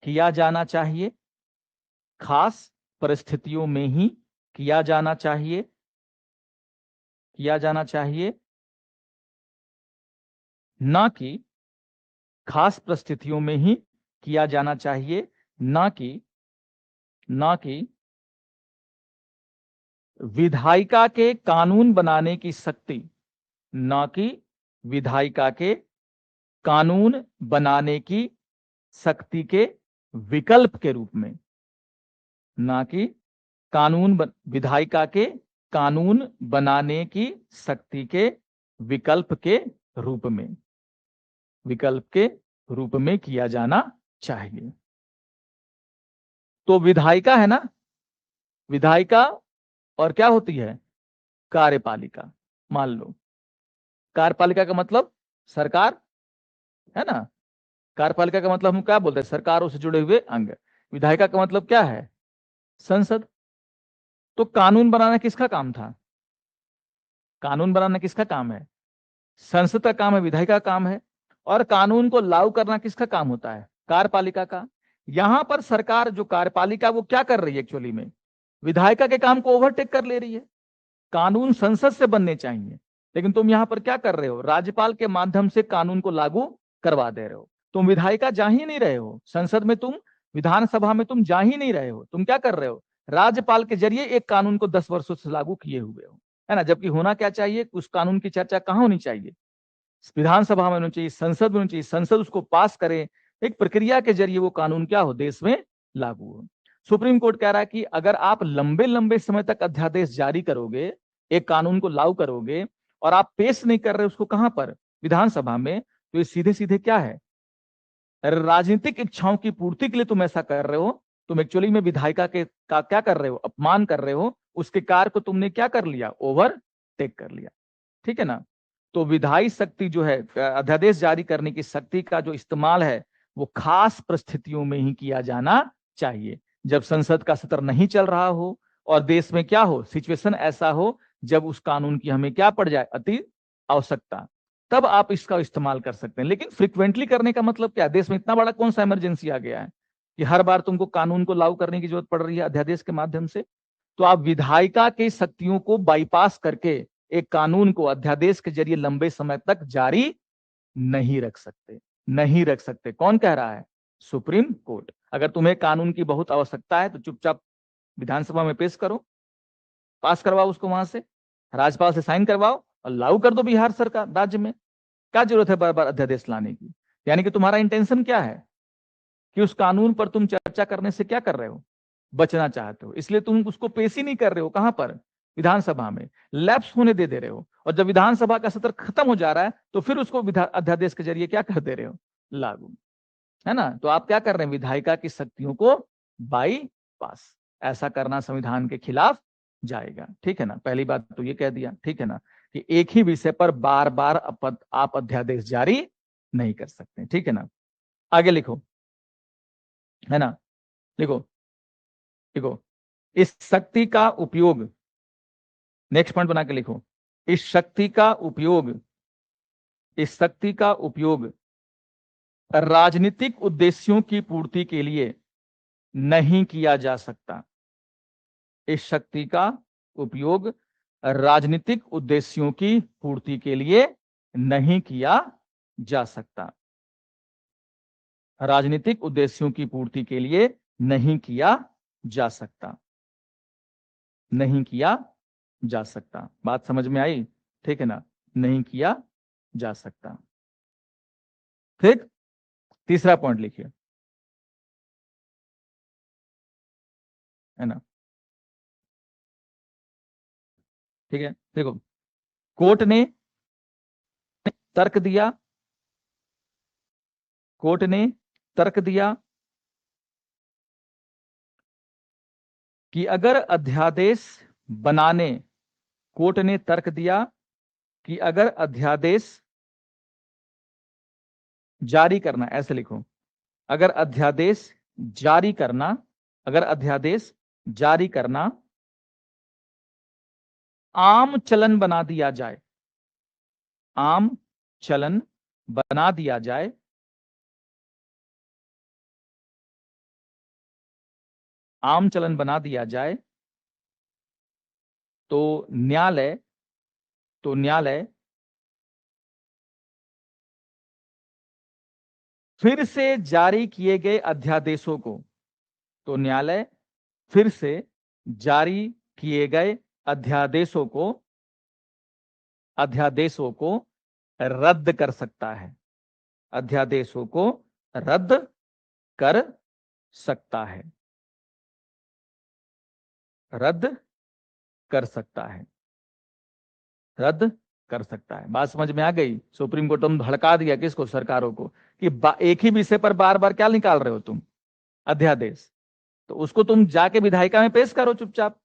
किया जाना चाहिए। खास परिस्थितियों में ही किया जाना चाहिए ना कि खास परिस्थितियों में ही किया जाना चाहिए ना कि विधायिका के कानून बनाने की शक्ति ना कि विधायिका के कानून बनाने की शक्ति के विकल्प के रूप में ना कि विधायिका के कानून बनाने की शक्ति के विकल्प के रूप में किया जाना चाहिए। तो विधायिका है ना, विधायिका और क्या होती है, कार्यपालिका। मान लो कार्यपालिका का मतलब सरकार है ना, कार्यपालिका का मतलब हम क्या बोलते हैं, सरकारों से जुड़े हुए अंग। विधायिका का मतलब क्या है, संसद। तो कानून बनाना किसका काम था, कानून बनाना किसका काम है, संसद का काम है, विधायिका का काम है। और कानून को लागू करना किसका काम होता है, कार्यपालिका का। यहां पर सरकार जो कार्यपालिका वो क्या कर रही है, एक्चुअली में विधायिका के काम को ओवरटेक कर ले रही है। कानून संसद से बनने चाहिए, लेकिन तुम यहां पर क्या कर रहे हो, राज्यपाल के माध्यम से कानून को लागू करवा दे रहे हो। तुम विधायिका जा ही नहीं रहे हो संसद में, तुम विधानसभा में तुम जा ही नहीं रहे हो, तुम क्या कर रहे हो, राज्यपाल के जरिए एक कानून को 10 वर्षों से लागू किए हुए हो, है ना। जबकि होना क्या चाहिए, उस कानून की चर्चा कहां होनी चाहिए, विधानसभा में होनी चाहिए, संसद में होनी चाहिए, संसद उसको पास करे, एक प्रक्रिया के जरिए वो कानून क्या हो, देश में लागू हो। सुप्रीम कोर्ट कह रहा है कि अगर आप लंबे लंबे समय तक अध्यादेश जारी करोगे, एक कानून को लागू करोगे, और आप पेश नहीं कर रहे उसको कहां पर, विधानसभा में, तो ये सीधे सीधे क्या है, राजनीतिक इच्छाओं की पूर्ति के लिए तुम ऐसा कर रहे हो। तुम एक्चुअली में विधायिका के का क्या कर रहे हो, अपमान कर रहे हो, उसके कार्य को तुमने क्या कर लिया, ओवरटेक कर लिया, ठीक है ना। तो विधायी शक्ति जो है, अध्यादेश जारी करने की शक्ति का जो इस्तेमाल है, वो खास परिस्थितियों में ही किया जाना चाहिए, जब संसद का सत्र नहीं चल रहा हो और देश में क्या हो, सिचुएशन ऐसा हो जब उस कानून की हमें क्या पड़ जाए, अति आवश्यकता, तब आप इसका इस्तेमाल कर सकते हैं। लेकिन फ्रिक्वेंटली करने का मतलब क्या, देश में इतना बड़ा कौन सा इमरजेंसी आ गया है कि हर बार तुमको कानून को लागू करने की जरूरत पड़ रही है अध्यादेश के माध्यम से। तो आप विधायिका के शक्तियों को बाईपास करके एक कानून को अध्यादेश के जरिए लंबे समय तक जारी नहीं रख सकते। कौन कह रहा है, सुप्रीम कोर्ट। अगर तुम्हें कानून की बहुत आवश्यकता है तो चुपचाप विधानसभा में पेश करो, पास करवाओ उसको, वहां से राज्यपाल से साइन करवाओ और लागू कर दो बिहार सरकार राज्य में। क्या जरूरत है बार बार अध्यादेश लाने की। यानी कि तुम्हारा इंटेंशन क्या है कि उस कानून पर तुम चर्चा करने से क्या कर रहे हो, बचना चाहते हो, इसलिए तुम उसको पेश ही नहीं कर रहे हो, कहां पर, विधानसभा में, लैप्स होने दे रहे हो। और जब विधानसभा का सत्र खत्म हो जा रहा है तो फिर उसको अध्यादेश के जरिए क्या कर दे रहे हो, लागू, है ना। तो आप क्या कर रहे हैं, विधायिका की शक्तियों को बाई पास, ऐसा करना संविधान के खिलाफ जाएगा, ठीक है ना। पहली बात तो ये कह दिया, ठीक है ना, कि एक ही विषय पर बार बार आप अध्यादेश जारी नहीं कर सकते, ठीक है ना। आगे लिखो, है ना, लिखो, लिखो, इस शक्ति का उपयोग, नेक्स्ट पॉइंट बना के लिखो, इस शक्ति का उपयोग राजनीतिक उद्देश्यों की पूर्ति के लिए नहीं किया जा सकता। इस शक्ति का उपयोग राजनीतिक उद्देश्यों की पूर्ति के लिए नहीं किया जा सकता। राजनीतिक उद्देश्यों की पूर्ति के लिए नहीं किया जा सकता, नहीं किया जा सकता। बात समझ में आई? ठीक है ना, नहीं किया जा सकता। ठीक, तीसरा पॉइंट लिखिए, है ना। ठीक है, देखो, कोर्ट ने तर्क दिया, कोर्ट ने तर्क दिया कि अगर अध्यादेश बनाने, कोर्ट ने तर्क दिया कि अगर अध्यादेश जारी करना, ऐसे लिखो, अगर अध्यादेश जारी करना, अगर अध्यादेश जारी करना आम चलन बना दिया जाए, आम चलन बना दिया जाए, आम चलन बना दिया जाए, तो न्यायालय, तो न्यायालय फिर से जारी किए गए अध्यादेशों को, तो न्यायालय फिर से जारी किए गए अध्यादेशों को, अध्यादेशों को रद्द कर सकता है, अध्यादेशों को रद्द कर सकता है, रद्द कर सकता है, रद्द कर सकता है। बात समझ में आ गई? सुप्रीम कोर्ट ने भड़का दिया किसको? सरकारों को, कि एक ही विषय पर बार बार क्या निकाल रहे हो तुम, अध्यादेश। तो उसको तुम जाके विधायिका में पेश करो चुपचाप।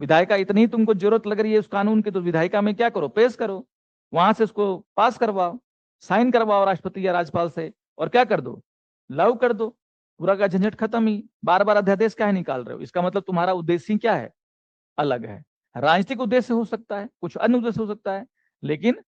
विधायिका इतनी ही तुमको जरूरत लग रही है उस कानून की, तो विधायिका में क्या करो, पेश करो, वहां से उसको पास करवाओ, साइन करवाओ राष्ट्रपति या राज्यपाल से, और क्या कर दो, लागू कर दो। पूरा का झंझट खत्म ही। बार बार अध्यादेश क्या है निकाल रहे हो? इसका मतलब तुम्हारा उद्देश्य क्या है? अलग है। राजनीतिक उद्देश्य हो सकता है, कुछ अन्य उद्देश्य हो सकता है, लेकिन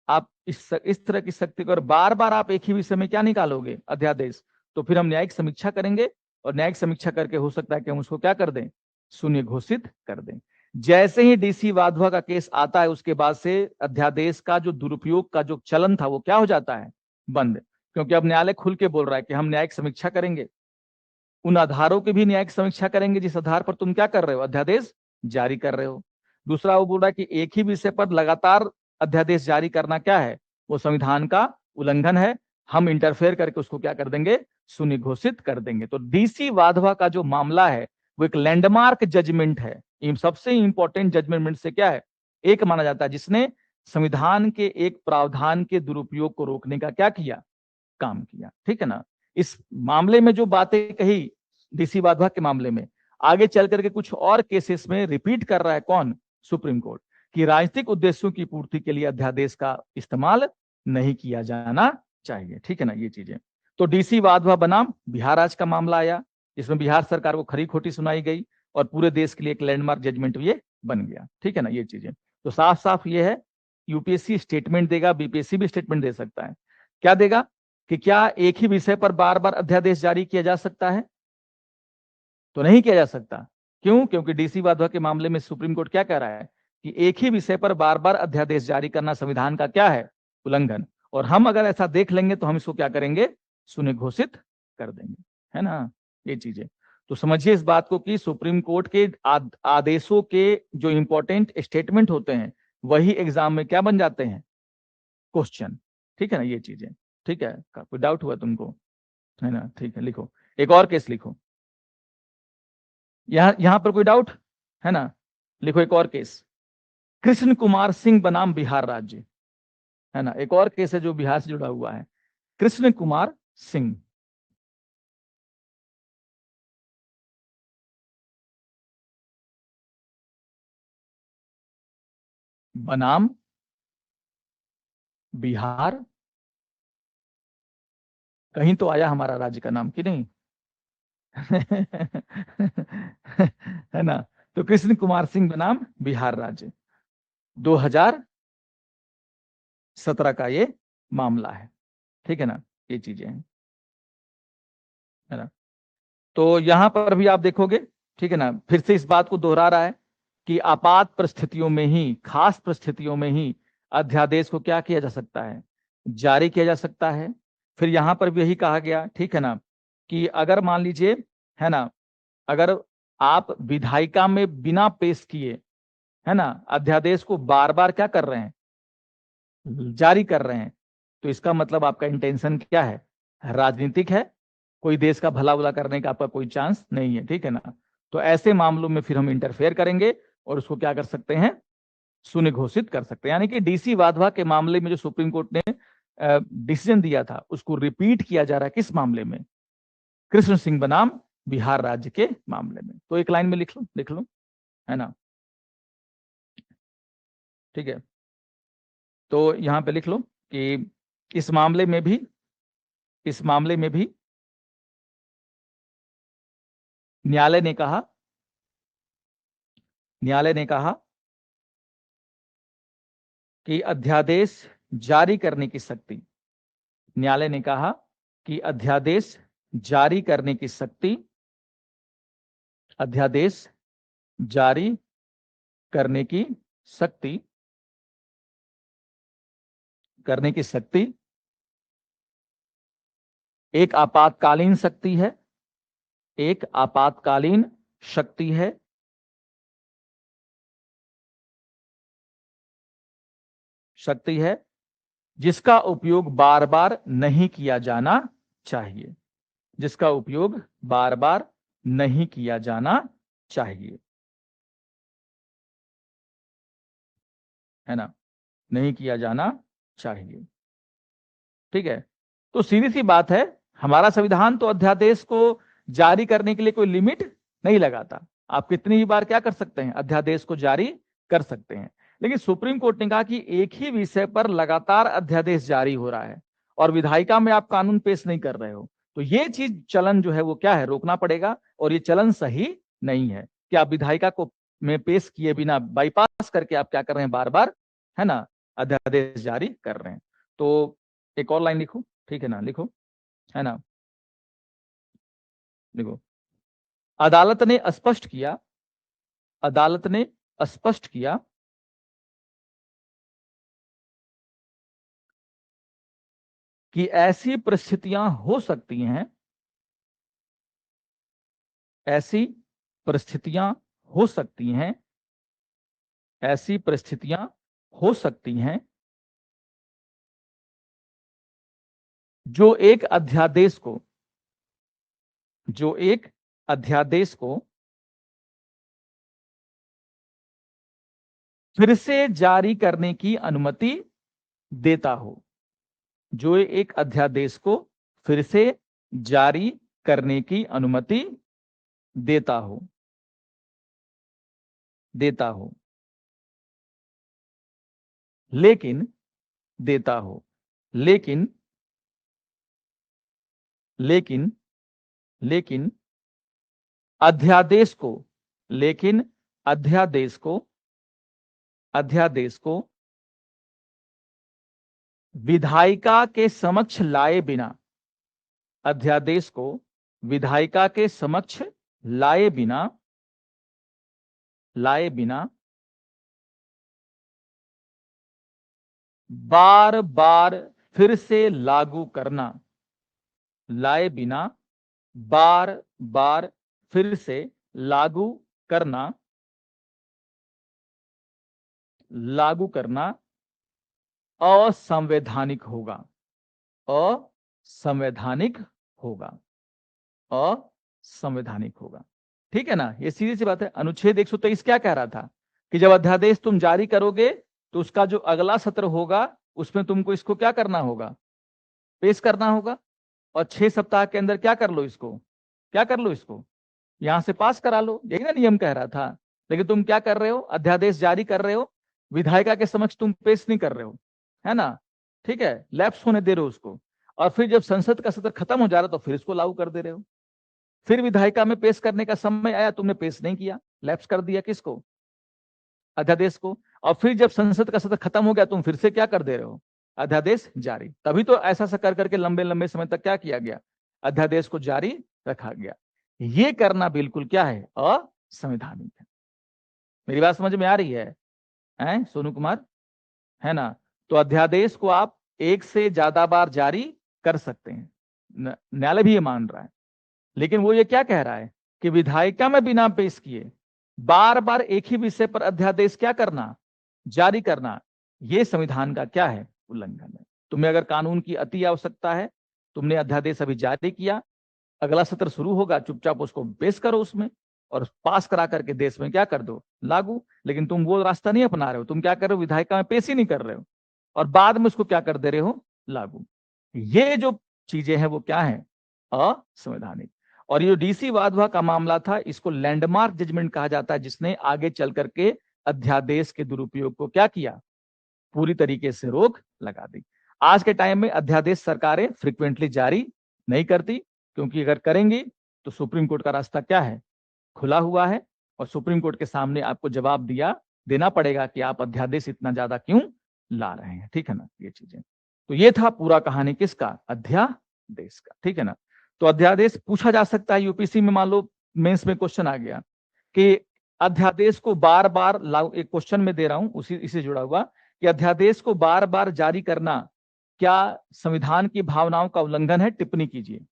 आप इस तरह की शक्ति को, बार बार आप एक ही विषय में क्या निकालोगे, अध्यादेश, तो फिर हम न्यायिक समीक्षा करेंगे, और न्यायिक समीक्षा करके हो सकता है कि हम उसको क्या कर दें, शून्य घोषित कर दें। जैसे ही डीसी वाधवा का केस आता है, उसके बाद से अध्यादेश का जो दुरुपयोग का जो चलन था वो क्या हो जाता है, बंद। क्योंकि अब न्यायालय खुल के बोल रहा है कि हम न्यायिक समीक्षा करेंगे, उन आधारों की भी न्यायिक समीक्षा करेंगे जिस आधार पर तुम क्या कर रहे हो, अध्यादेश जारी कर रहे हो। दूसरा, वो बोल रहा है कि एक ही विषय पर लगातार अध्यादेश जारी करना क्या है, वो संविधान का उल्लंघन है, हम इंटरफेयर करके उसको क्या कर देंगे, शून्य घोषित कर देंगे। तो डीसी वाधवा का जो मामला है वो एक लैंडमार्क जजमेंट है, सबसे इंपॉर्टेंट जजमेंट से क्या है, एक माना जाता है, जिसने संविधान के एक प्रावधान के दुरुपयोग को रोकने का क्या किया, काम किया। ठीक है ना। इस मामले में जो बातें कही डीसी वाधवा के मामले में, आगे चल करके कुछ और केसेस में रिपीट कर रहा है कौन, सुप्रीम कोर्ट, कि राजनीतिक उद्देश्यों की पूर्ति के लिए अध्यादेश का इस्तेमाल नहीं किया जाना चाहिए। ठीक है ना, ये चीजें। तो डीसी वाधवा बनाम बिहार राज्य का मामला आया, जिसमें बिहार सरकार को खरी खोटी सुनाई गई, और पूरे देश के लिए एक लैंडमार्क जजमेंट ये बन गया। ठीक है ना, ये चीजें। तो साफ साफ ये है, यूपीएससी स्टेटमेंट देगा, बीपीएससी भी स्टेटमेंट दे सकता है। क्या देगा, कि क्या एक ही विषय पर बार बार अध्यादेश जारी किया जा सकता है? तो नहीं किया जा सकता। क्यों? क्योंकि डीसी वाधवा के मामले में सुप्रीम कोर्ट क्या कह रहा है, कि एक ही विषय पर बार बार अध्यादेश जारी करना संविधान का क्या है, उल्लंघन। और हम अगर ऐसा देख लेंगे तो हम इसको क्या करेंगे, शून्य घोषित कर देंगे, है ना, ये चीजें। तो समझिए इस बात को, कि सुप्रीम कोर्ट के आदेशों के जो इंपॉर्टेंट स्टेटमेंट होते हैं वही एग्जाम में क्या बन जाते हैं, क्वेश्चन। ठीक है ना, ये चीजें। ठीक है, कोई डाउट हुआ तुमको, है ना? ठीक है, लिखो, एक और केस लिखो। यहां पर कोई डाउट है ना? लिखो एक और केस, कृष्ण कुमार सिंह बनाम बिहार राज्य, है ना। एक और केस है जो बिहार से जुड़ा हुआ है, कृष्ण कुमार सिंह बनाम बिहार। कहीं तो आया हमारा राज्य का नाम कि नहीं? है ना। तो कृष्ण कुमार सिंह बनाम बिहार राज्य, 2017 का ये मामला है। ठीक है ना, ये चीजें हैं, है ना। तो यहां पर भी आप देखोगे, ठीक है ना, फिर से इस बात को दोहरा रहा है कि आपात परिस्थितियों में ही, खास परिस्थितियों में ही अध्यादेश को क्या किया जा सकता है, जारी किया जा सकता है। फिर यहां पर भी यही कहा गया, ठीक है ना, कि अगर मान लीजिए है ना, अगर आप विधायिका में बिना पेश किए, है ना, अध्यादेश को बार बार क्या कर रहे हैं, जारी कर रहे हैं, तो इसका मतलब आपका इंटेंशन क्या है, राजनीतिक है, कोई देश का भला बुला करने का आपका कोई चांस नहीं है, ठीक है ना। तो ऐसे मामलों में फिर हम इंटरफेयर करेंगे और उसको क्या कर सकते हैं, शून्य घोषित कर सकते हैं। यानी कि डीसी वाधवा के मामले में जो सुप्रीम कोर्ट ने डिसीजन दिया था उसको रिपीट किया जा रहा है किस मामले में, कृष्ण सिंह बनाम बिहार राज्य के मामले में। तो एक लाइन में लिख लो, है ना, ठीक है। तो यहां पे लिख लो कि इस मामले में भी न्यायालय ने कहा कि अध्यादेश जारी करने की शक्ति, न्यायालय ने कहा कि अध्यादेश जारी करने की शक्ति, अध्यादेश जारी करने की शक्ति एक आपातकालीन शक्ति है, एक आपातकालीन शक्ति है, जिसका उपयोग बार बार नहीं किया जाना चाहिए, जिसका उपयोग बार बार नहीं किया जाना चाहिए, है ना, नहीं किया जाना चाहिए, ठीक है। तो सीधी सी बात है, हमारा संविधान तो अध्यादेश को जारी करने के लिए कोई लिमिट नहीं लगाता, आप कितनी ही बार क्या कर सकते हैं, अध्यादेश को जारी कर सकते हैं। लेकिन सुप्रीम कोर्ट ने कहा कि एक ही विषय पर लगातार अध्यादेश जारी हो रहा है और विधायिका में आप कानून पेश नहीं कर रहे हो, तो ये चीज चलन जो है वो क्या है, रोकना पड़ेगा, और ये चलन सही नहीं है कि आप विधायिका को में पेश किए बिना बाईपास करके आप क्या कर रहे हैं, बार बार, है ना, अध्यादेश जारी कर रहे हैं। तो एक और लाइन लिखो, ठीक है ना, लिखो, है ना, लिखो, अदालत ने स्पष्ट किया, अदालत ने स्पष्ट किया कि ऐसी परिस्थितियां हो सकती हैं, ऐसी परिस्थितियां हो सकती हैं, ऐसी परिस्थितियां हो सकती हैं जो एक अध्यादेश को, जो एक अध्यादेश को फिर से जारी करने की अनुमति देता हो, जो एक अध्यादेश को फिर से जारी करने की अनुमति देता हो, देता हो, लेकिन, देता हो, लेकिन, लेकिन, लेकिन अध्यादेश को, लेकिन अध्यादेश को, अध्यादेश को विधायिका के समक्ष लाए बिना, अध्यादेश को विधायिका के समक्ष लाए बिना, लाए बिना बार बार फिर से लागू करना, लाए बिना बार बार फिर से लागू करना, लागू करना असंवैधानिक होगा, असंवैधानिक होगा, असंवैधानिक होगा, ठीक है ना। ये सीधी सी बात है। अनुच्छेद 123 क्या कह रहा था कि जब अध्यादेश तुम जारी करोगे तो उसका जो अगला सत्र होगा उसमें तुमको इसको क्या करना होगा, पेश करना होगा, और 6 सप्ताह के अंदर क्या कर लो इसको, क्या कर लो इसको, यहां से पास करा लो, यही ना नियम कह रहा था। लेकिन तुम क्या कर रहे हो, अध्यादेश जारी कर रहे हो, विधायिका के समक्ष तुम पेश नहीं कर रहे हो, है ना, ठीक है, लैप्स होने दे रहे हो उसको, और फिर जब संसद का सत्र खत्म हो जा रहा तो फिर इसको लागू कर दे रहे हो। फिर विधायिका में पेश करने का समय आया, तुमने पेश नहीं किया, लैप्स कर दिया किसको, अध्यादेश को, और फिर जब संसद का सत्र खत्म हो गया तुम फिर से क्या कर दे रहे हो, अध्यादेश जारी। तभी तो ऐसा सा कर करके लंबे लंबे समय तक क्या किया गया, अध्यादेश को जारी रखा गया। ये करना बिल्कुल क्या है, असंवैधानिक है। मेरी बात समझ में आ रही है, सोनू कुमार, है ना। तो अध्यादेश को आप एक से ज्यादा बार जारी कर सकते हैं, न्यायालय भी ये मान रहा है, लेकिन वो ये क्या कह रहा है कि विधायिका में बिना पेश किए बार बार एक ही विषय पर अध्यादेश क्या करना, जारी करना, ये संविधान का क्या है, उल्लंघन है। तुम्हें अगर कानून की अति आवश्यकता है, तुमने अध्यादेश अभी जारी किया, अगला सत्र शुरू होगा, चुपचाप उसको पेश करो उसमें और पास करा करके देश में क्या कर दो, लागू। लेकिन तुम वो रास्ता नहीं अपना रहे हो, तुम क्या कर रहे हो, विधायिका में पेश ही नहीं कर रहे हो और बाद में उसको क्या कर दे रहे हो, लागू। ये जो चीजें हैं वो क्या है, असंवैधानिक। और ये डीसी वाधवा का मामला था, इसको लैंडमार्क जजमेंट कहा जाता है, जिसने आगे चल करके अध्यादेश के दुरुपयोग को क्या किया, पूरी तरीके से रोक लगा दी। आज के टाइम में अध्यादेश सरकारें फ्रिक्वेंटली जारी नहीं करती, क्योंकि अगर करेंगी तो सुप्रीम कोर्ट का रास्ता क्या है, खुला हुआ है और सुप्रीम कोर्ट के सामने आपको जवाब देना पड़ेगा कि आप अध्यादेश इतना ज्यादा क्यों ला रहे हैं, ठीक है ना, ये चीजें। तो ये था पूरा कहानी किसका, अध्यादेश का, ठीक है ना। तो अध्यादेश पूछा जा सकता है यूपीसी में, मान लो मेंस में क्वेश्चन आ गया कि अध्यादेश को बार बार लागू, एक क्वेश्चन में दे रहा हूं उसी इसे जुड़ा हुआ, कि अध्यादेश को बार बार जारी करना क्या संविधान की भावनाओं का उल्लंघन है, टिप्पणी कीजिए।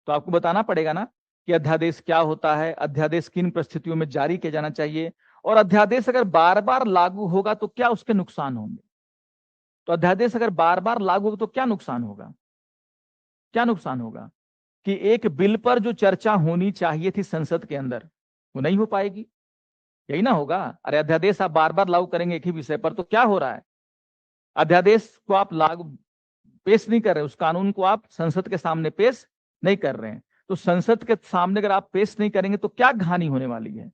तो आपको बताना पड़ेगा ना कि अध्यादेश क्या होता है, अध्यादेश किन परिस्थितियों में जारी किया जाना चाहिए, और अध्यादेश अगर बार बार लागू होगा तो क्या उसके नुकसान होंगे। तो अध्यादेश अगर बार बार लागू होगा तो क्या नुकसान होगा, क्या नुकसान होगा कि एक बिल पर जो चर्चा होनी चाहिए थी संसद के अंदर वो नहीं हो पाएगी, यही ना होगा। अरे अध्यादेश आप बार बार लागू करेंगे एक ही विषय पर तो क्या हो रहा है, अध्यादेश को आप लागू पेश नहीं कर रहे, उस कानून को आप संसद के सामने पेश नहीं कर रहे हैं। तो संसद के सामने अगर आप पेश नहीं करेंगे तो क्या हानि होने वाली है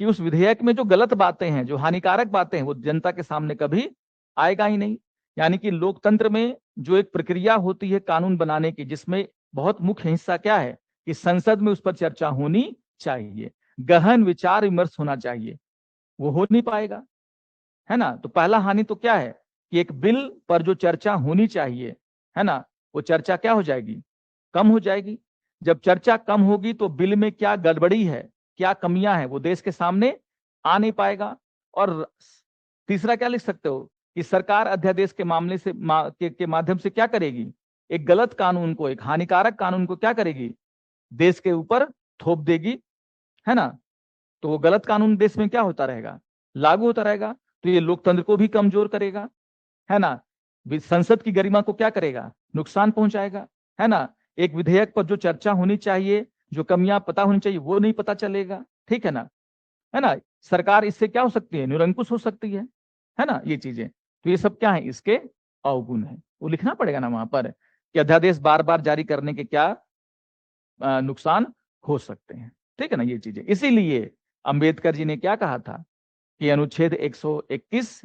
कि उस विधेयक में जो गलत बातें हैं, जो हानिकारक बातें हैं, वो जनता के सामने कभी आएगा ही नहीं। यानी कि लोकतंत्र में जो एक प्रक्रिया होती है कानून बनाने की, जिसमें बहुत मुख्य हिस्सा क्या है कि संसद में उस पर चर्चा होनी चाहिए, गहन विचार विमर्श होना चाहिए, वो हो नहीं पाएगा, है ना। तो पहला हानि तो क्या है कि एक बिल पर जो चर्चा होनी चाहिए, है ना, वो चर्चा क्या हो जाएगी, कम हो जाएगी। जब चर्चा कम होगी तो बिल में क्या गड़बड़ी है, क्या कमियां हैं, वो देश के सामने आ नहीं पाएगा। और तीसरा क्या लिख सकते हो कि सरकार अध्यादेश के मामले से के माध्यम से क्या करेगी, एक गलत कानून को, एक हानिकारक कानून को क्या करेगी, देश के ऊपर थोप देगी, है ना। तो वो गलत कानून देश में क्या होता रहेगा, लागू होता रहेगा। तो ये लोकतंत्र को भी कमजोर करेगा, है ना, संसद की गरिमा को क्या करेगा, नुकसान पहुंचाएगा, है ना। एक विधेयक पर जो चर्चा होनी चाहिए, जो कमियां पता होनी चाहिए, वो नहीं पता चलेगा, ठीक है ना। सरकार इससे क्या हो सकती है, निरंकुश हो सकती है ना, ये चीजें। तो ये सब क्या है, इसके अवगुण है, वो लिखना पड़ेगा ना वहां पर कि अध्यादेश बार बार जारी करने के क्या नुकसान हो सकते हैं, ठीक है ना, ये चीजें। इसीलिए अंबेडकर जी ने क्या कहा था कि अनुच्छेद 121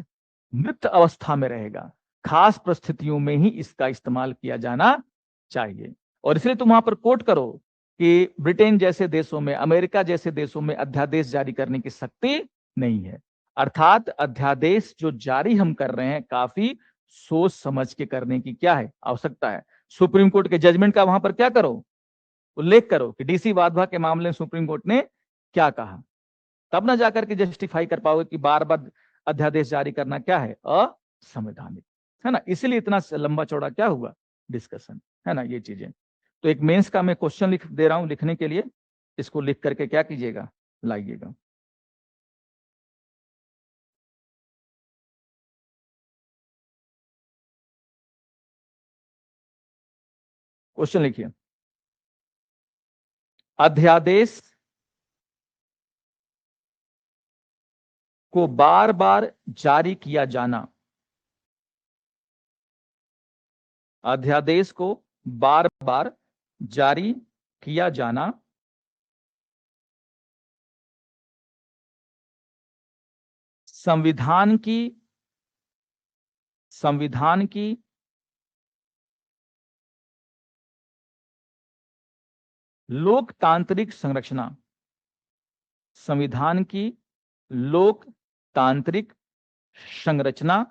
मृत अवस्था में रहेगा, खास परिस्थितियों में ही इसका इस्तेमाल किया जाना चाहिए। और इसलिए तुम वहां पर कोट करो कि ब्रिटेन जैसे देशों में, अमेरिका जैसे देशों में अध्यादेश जारी करने की शक्ति नहीं है। अर्थात अध्यादेश जो जारी हम कर रहे हैं, काफी सोच समझ के करने की क्या है, आवश्यकता है। सुप्रीम कोर्ट के जजमेंट का वहां पर क्या करो, उल्लेख करो कि डीसी वाधवा के मामले में सुप्रीम कोर्ट ने क्या कहा, तब ना जाकर के जस्टिफाई कर पाओगे कि बार बार अध्यादेश जारी करना क्या है, असंवैधानिक, है ना। इसीलिए इतना लंबा चौड़ा क्या हुआ डिस्कशन, है ना, ये चीजें। तो एक मेंस का मैं क्वेश्चन लिख दे रहा हूं लिखने के लिए, इसको लिख करके क्या कीजिएगा, लाइएगा। क्वेश्चन लिखिए, अध्यादेश को बार बार जारी किया जाना, अध्यादेश को बार बार जारी किया जाना संविधान की लोकतांत्रिक संरचना, संविधान की लोकतांत्रिक संरचना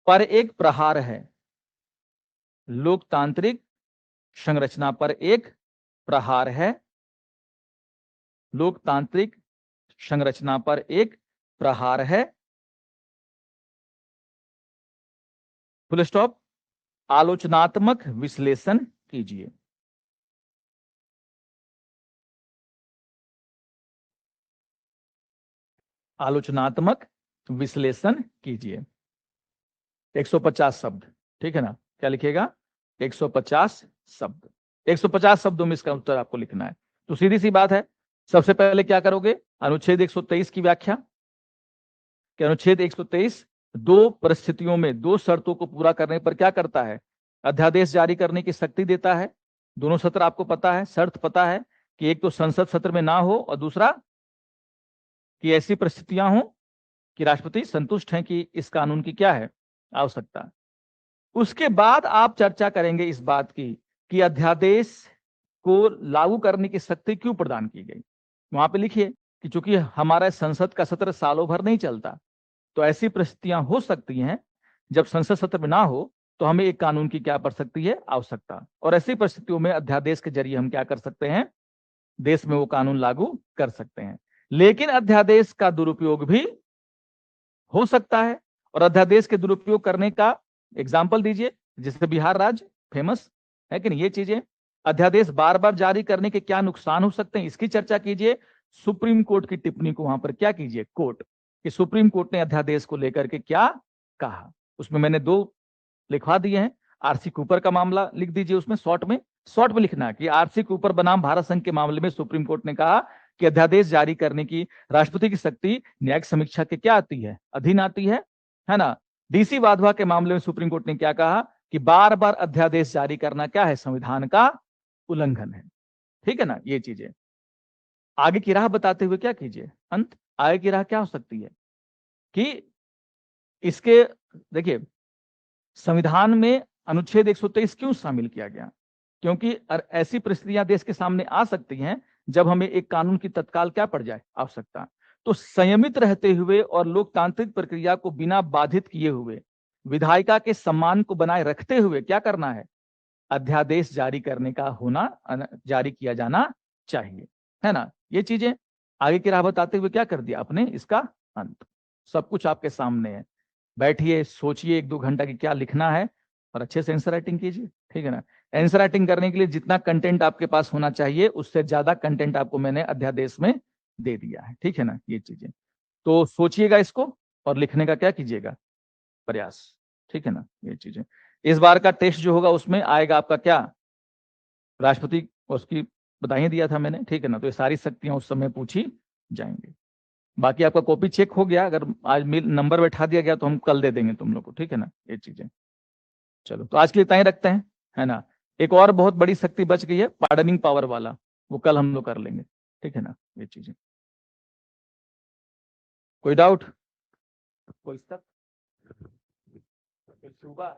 पर एक प्रहार है, लोकतांत्रिक संरचना पर एक प्रहार है, लोकतांत्रिक संरचना पर एक प्रहार है, फुल स्टॉप। आलोचनात्मक विश्लेषण कीजिए। आलोचनात्मक विश्लेषण कीजिए। 150 शब्द, ठीक है ना। क्या लिखिएगा? 150 शब्द। 150 शब्दों में इसका उत्तर आपको लिखना है। तो सीधी सी बात है, सबसे पहले क्या करोगे? अनुच्छेद 123 की व्याख्या कि अनुच्छेद 123 दो परिस्थितियों में दो शर्तों को पूरा करने पर क्या करता है? अध्यादेश जारी करने की शक्ति देता है। दोनों सत्र आपको पता है, शर्त पता है कि एक तो संसद सत्र में ना हो और दूसरा कि ऐसी परिस्थितियां हो कि राष्ट्रपति संतुष्ट हैं कि इस कानून की क्या है आवश्यकता। उसके बाद आप चर्चा करेंगे इस बात की कि अध्यादेश को लागू करने की शक्ति क्यों प्रदान की गई। वहां पे लिखिए कि चूंकि हमारा संसद का सत्र सालों भर नहीं चलता, तो ऐसी परिस्थितियां हो सकती हैं जब संसद सत्र में ना हो तो हमें एक कानून की क्या पड़ सकती है आवश्यकता, और ऐसी परिस्थितियों में अध्यादेश के जरिए हम क्या कर सकते हैं? देश में वो कानून लागू कर सकते हैं। लेकिन अध्यादेश का दुरुपयोग भी हो सकता है, और अध्यादेश के दुरुपयोग करने का एग्जाम्पल दीजिए, जैसे बिहार राज्य फेमस है कि नहीं ये चीजें। अध्यादेश बार बार जारी करने के क्या नुकसान हो सकते हैं, इसकी चर्चा कीजिए। सुप्रीम कोर्ट की टिप्पणी को वहां पर क्या कीजिए, कोर्ट कि सुप्रीम कोर्ट ने अध्यादेश को लेकर के क्या कहा। उसमें मैंने दो लिखवा दिए हैं। आरसी कूपर का मामला लिख दीजिए, उसमें शॉर्ट में लिखना है कि आरसी कूपर बनाम भारत संघ के मामले में सुप्रीम कोर्ट ने कहा कि अध्यादेश जारी करने की राष्ट्रपति की शक्ति न्यायिक समीक्षा के क्या आती है, अधीन आती है ना। डीसी वाधवा के मामले में सुप्रीम कोर्ट ने क्या कहा कि बार बार अध्यादेश जारी करना क्या है, संविधान का उल्लंघन है। ठीक है ना। ये चीजें आगे की राह बताते हुए क्या कीजिए, अंत आगे की राह क्या हो सकती है कि इसके, देखिए संविधान में अनुच्छेद 123 क्यों शामिल किया गया? क्योंकि ऐसी परिस्थितियां देश के सामने आ सकती हैं जब हमें एक कानून की तत्काल क्या पड़ जाए आवश्यकता। तो संयमित रहते हुए और लोकतांत्रिक प्रक्रिया को बिना बाधित किए हुए, विधायिका के सम्मान को बनाए रखते हुए क्या करना है? अध्यादेश जारी करने का होना, जारी किया जाना चाहिए, है ना। ये चीजें आगे की राह बताते हुए क्या कर दिया आपने, इसका अंत। सब कुछ आपके सामने है। बैठिए, सोचिए 1-2 घंटा की क्या लिखना है और अच्छे से आंसर राइटिंग कीजिए। ठीक है ना। आंसर राइटिंग करने के लिए जितना कंटेंट आपके पास होना चाहिए उससे ज्यादा कंटेंट आपको मैंने अध्यादेश में दे दिया है। ठीक है ना। ये चीजें तो सोचिएगा इसको और लिखने का क्या कीजिएगा, प्रयास। ठीक है ना। ये चीजें इस बार का टेस्ट जो होगा उसमें आएगा आपका क्या, राष्ट्रपति उसकी बता ही दिया था मैंने। ठीक है ना। तो ये सारी शक्तियां उस समय पूछी जाएंगी। बाकी आपका कॉपी चेक हो गया, अगर आज मिल नंबर बैठा दिया गया तो हम कल दे देंगे तुम लोग को। ठीक है ना। ये चीजें चलो, तो आज के लिए इतना ही रखते हैं, है ना। एक और बहुत बड़ी शक्ति बच गई है, पार्डनिंग पावर वाला, वो कल हम लोग कर लेंगे। ठीक है ना। ये चीजें कोई डाउट, कोई तक, कोई सुबह